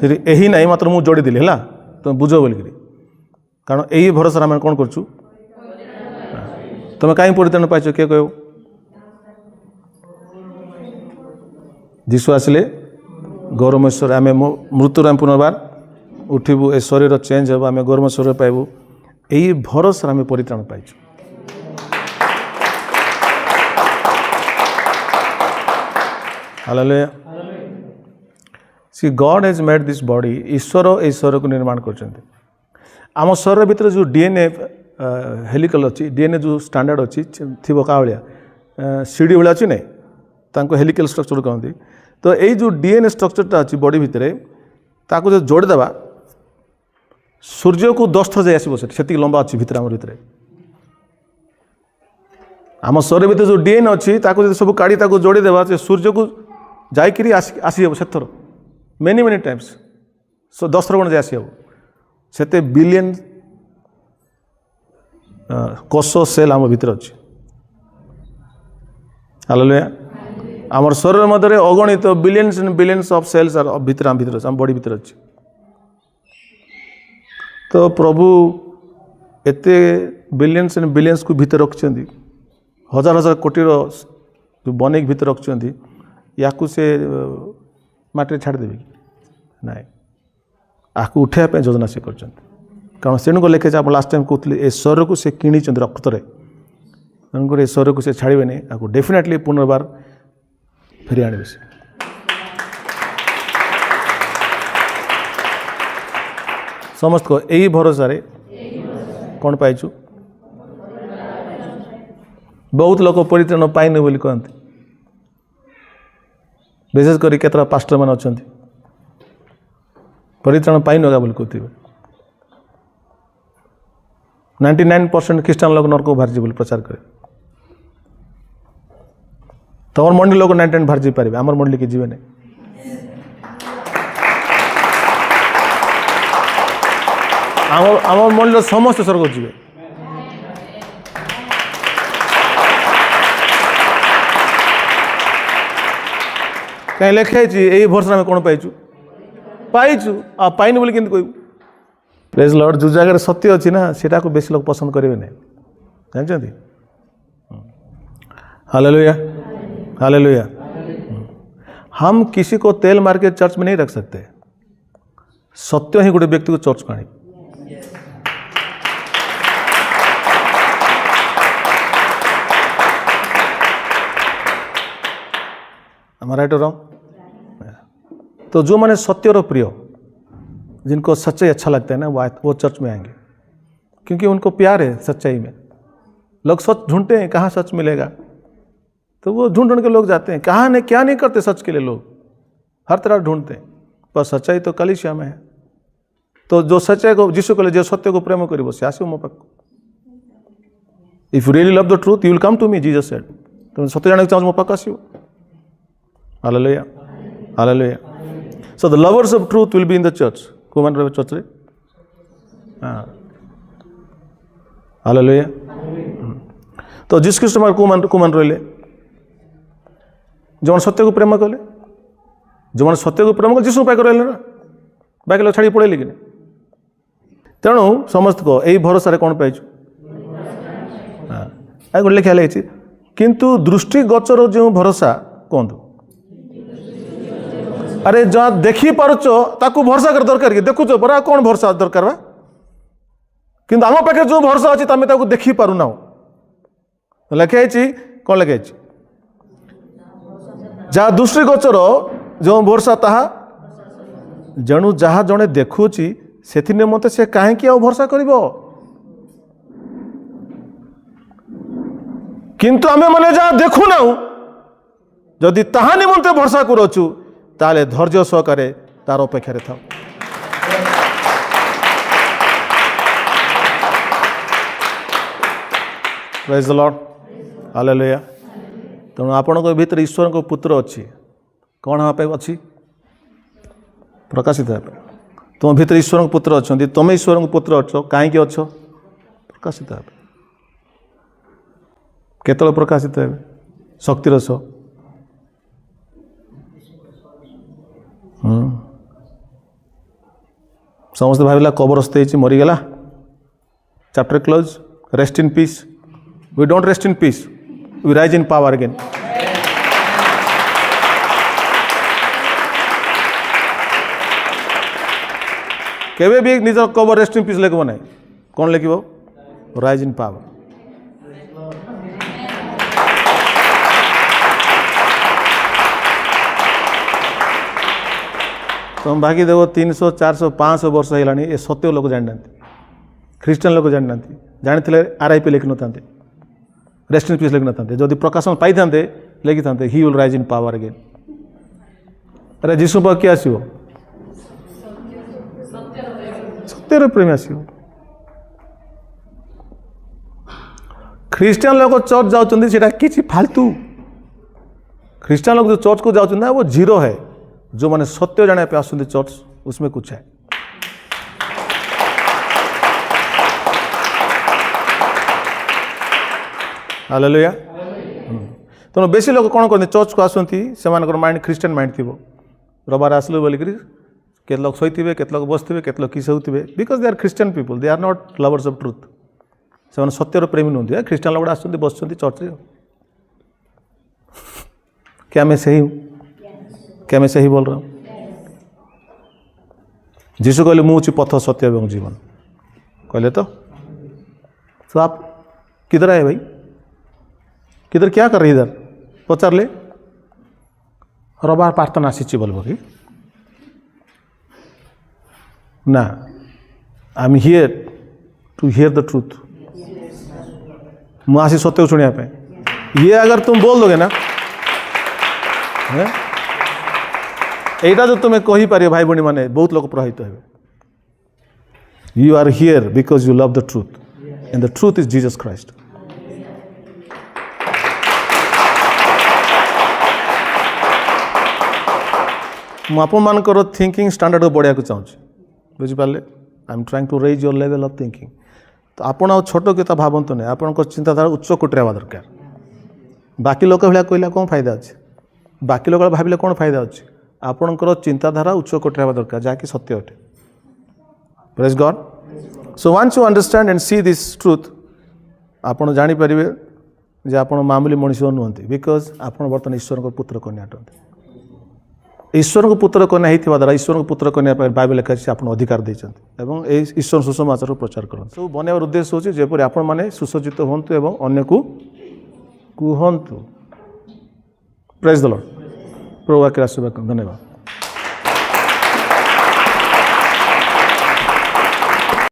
यही नहीं मात्र मुझे जोड़ी देली है तुम बुझ बोलिक कारण यही भरोसा आम कौन करूँ तुम कहीं परित्राण पाइछ किए कह जीशु आसिले गौरमेश्वर आम मृत्यु आम पुनर्बार उठबू ए शरीर चेंज हम आम गौरमेश्वर पाइबू यही भरोसा आम परित्राण पाई। Hallelujah. See God has made this body, ईश्वर ए शरीर को निर्माण कर आम शरीर भितर जो डीएनए हेलिकल अच्छी डीएनए जो स्टैंडर्ड अच्छी थी क्या भाया सीढ़ी भाया अच्छी नहीं तांको हेलिकल स्ट्रक्चर कहते। तो यही जो डीएनए स्ट्रक्चरटा अच्छी बॉडी भितर ताको जो जोड़देवा सूर्य को 10 थर जाए आसो से लंबा अच्छी भितर आम भितर आम शरीर भितर जो डीएनए अच्छी ताको सब काढ़ी ताको जोड़देवा से सूर्य को जाकि आसीहब से थर मेनी मेनी टाइम्स 10 थर खंड जाए आसीहब से बिलियन कोष सेल आम भितर अच्छी। हालेलुया। आमर शरीर मध्य अगणित billions and billions of cells are भितर आम भितर आम बॉडी भितर अच्छी। तो प्रभु एते बिलियंस एंड बिलियंस को भितर रखिंट हजार हजार कोटी जो बनई भितर रखिंट या से माटी छाड़देवे कि ना आपको उठाइप योजना से कर कारण से लिखे आप लास्ट टाइम कहते ए शरीर को से किणी रक्तरे तेणुक ए शरीर को से छाड़े नहीं आपको डेफिनेटली पुनर्बार फेरी आने से समस्त को यही भरोसा कौन पाइचु बहुत लोग परित्राण पाइने बोली कहते विशेषकर केतरा पास्टर मान अच्छा परित्राण पाइन बोली कहते 99% ख्रीस्टान लोग नरक बाहरी बोली प्रचार करे तमर मंडली लोग 99 बाहरी पारे आमर मंडली के जीवे नहीं आमर मंडल समस्त स्वर्ग जीवे कहीं लिखाई यही भरोसा आम कौन पाइचु पाइचु आ पाइन बोली केमती कहू प्रेज लॉर्ड जो जगह सत्य अच्छी ना सेटा को बेसी लोग पसंद करेंगे नहीं जानते। Hallelujah hallelujah. हम किसी को तेल मार के चर्च में नहीं रख सकते सत्य ही गोटे व्यक्ति को चर्च को आने राइट और रॉन्ग। तो जो मैंने सत्य और प्रिय जिनको सच्चाई अच्छा लगता है ना वो चर्च में आएंगे क्योंकि उनको प्यार है सच्चाई में। लोग सच ढूंढते हैं कहाँ सच मिलेगा तो वो ढूंढ ढूंढ के लोग जाते हैं कहाँ नहीं क्या नहीं करते सच के लिए लोग हर तरह ढूंढते हैं पर सच्चाई तो कलीसिया में है। तो जो सच्चाई को जिसको कहले जो सत्य को प्रेम कर से आसो मो पाक if you really love the truth you will come to me Jesus said तुम सत्य जान चाहो मो पाक आसो। Hallelujah hallelujah. So the lovers of truth will be in the church को मान रहे चर्च रे हाँ हालेलुया। तो जीसस ख्रीष्ट को मान रहे जो सत्य को प्रेम कले जो सत्य को प्रेम कले जीसु पाक रहे ना बाकी लोग छाड़ी पड़े कि तेणु समस्त को यही भरोसा कौन पाइचु हाँ गोटे लिखा लगी किंतु दृष्टिगोचर जो भरोसा कहतु अरे जहाँ देखी पारुच ताकू भरोसा कर दरकार कि देखुच परा कौन भरोसा दरकार बा किंतु आम पाखे जो भरोसा अच्छी तुम ताकू देखी पारुना लिखाई कौन लिखाई जहाँ दृष्टिगोचर जो भरोसा ताहा जणु जहाँ जड़े देखुची से निमंते से कहीं भरोसा करिबो किंतु आमे माने जहाँ देखुना जदि ताहा निमंते भरोसा करूँ ताले धैर्य सहकारे तार अपेक्षा था। Praise the lord hallelujah. तेणु आपण भीतर ईश्वर को पुत्र अच्छी कौन हाँ अच्छी प्रकाशित है तुम भीतर ईश्वर पुत्र अच्छा तुम ईश्वर पुत्र अच्छ कहीं अच्छ प्रकाशित है केतल प्रकाशित है शक्तिर सह समस्त भाविला कबरस्थ मरीगला chapter close rest in peace we don't rest in peace we rise in power again. केवे भी निज कबर रेस्ट इन पीस लिखब ना कौन लिख rise in power. तुम बाकी देखो 300 400 500 वर्ष होगा ये सत्य लोग जाना ख्रीस्टान लोग जाना जानी RIP लिखि न था रेस्ट इन पीस लिखि न था जदि प्रकाशन पाई था लिखि था he will rise in power again अरे जीशु पाक किए आसो सत्यर प्रेमी आसो ख्रीस्टान लोग चर्च जाऊँ कि फालतू ख्रीस्टान लोग जो चर्च को जाऊँ वो जीरो है जो मैंने सत्य जाने पे आसुंदी चर्च उसमें कुछ है हालेलुया तो बेसी लोग कौन करते चर्च को आसती से माइंड ख्रीस्टान माइंड थी रबार आसलु बोलिक केत लोग शोथे केत लोग बसते केत लोग किस होते because they are Christian people they are not lovers of truth से सत्यर प्रेमी नुहति ख्रीस्टान लोग आसुँच बस चर्च क्या मैं सही हूँ क्या मैं सही बोल रहा हूँ जीशु कहले मुझे पथ सत्य एवं जीवन कहले तो आप किधर आए भाई किधर क्या कर रहे इधर पचार ले रबार प्रार्थना आसी बोलबो कि ना I am here to hear the truth मुझे सत्य शुणा ये अगर तुम बोल दोगे ना एटा जो तुम्हें कही पारे भाई भणी माने बहुत लोग प्रभावित हे you are here because you love the truth and the truth is Jesus Christ मुझे थिंकिंग स्टैंडर्ड को बढ़िया चाहूँगी बुझिपारे I am trying to raise your level of thinking तो आपण आ छोट कथा भावतु ना आपण चिंताधारा उच्च कोटि हवा दरकार बाकी लोक भाया कहला कौन फायदा अच्छे बाकी लोग भाविले कौन फायदा अच्छे आपणकर चिंताधारा उच्च कोटि हवा दरकार जहाँकि सत्य अटे praise God so once you understand and see this truth आपड़ जापर जे आप मामूली मनीष नुहति बिकज आप बर्तमान ईश्वर को पुत्र कन्या अटंती ईश्वर को पुत्र कन्या होता द्वारा ईश्वर को पुत्र कन्या बाइबल लिखा आप अधिकार देते ईश्वर सुसमाचार प्रचार करते सब बनवार उद्देश्य होची जेपरि आपण माने सुसज्जित होंतु एवं अन्य को कहतु प्रेज द लॉर्ड प्रभु के आशीर्वाद धन्यवाद।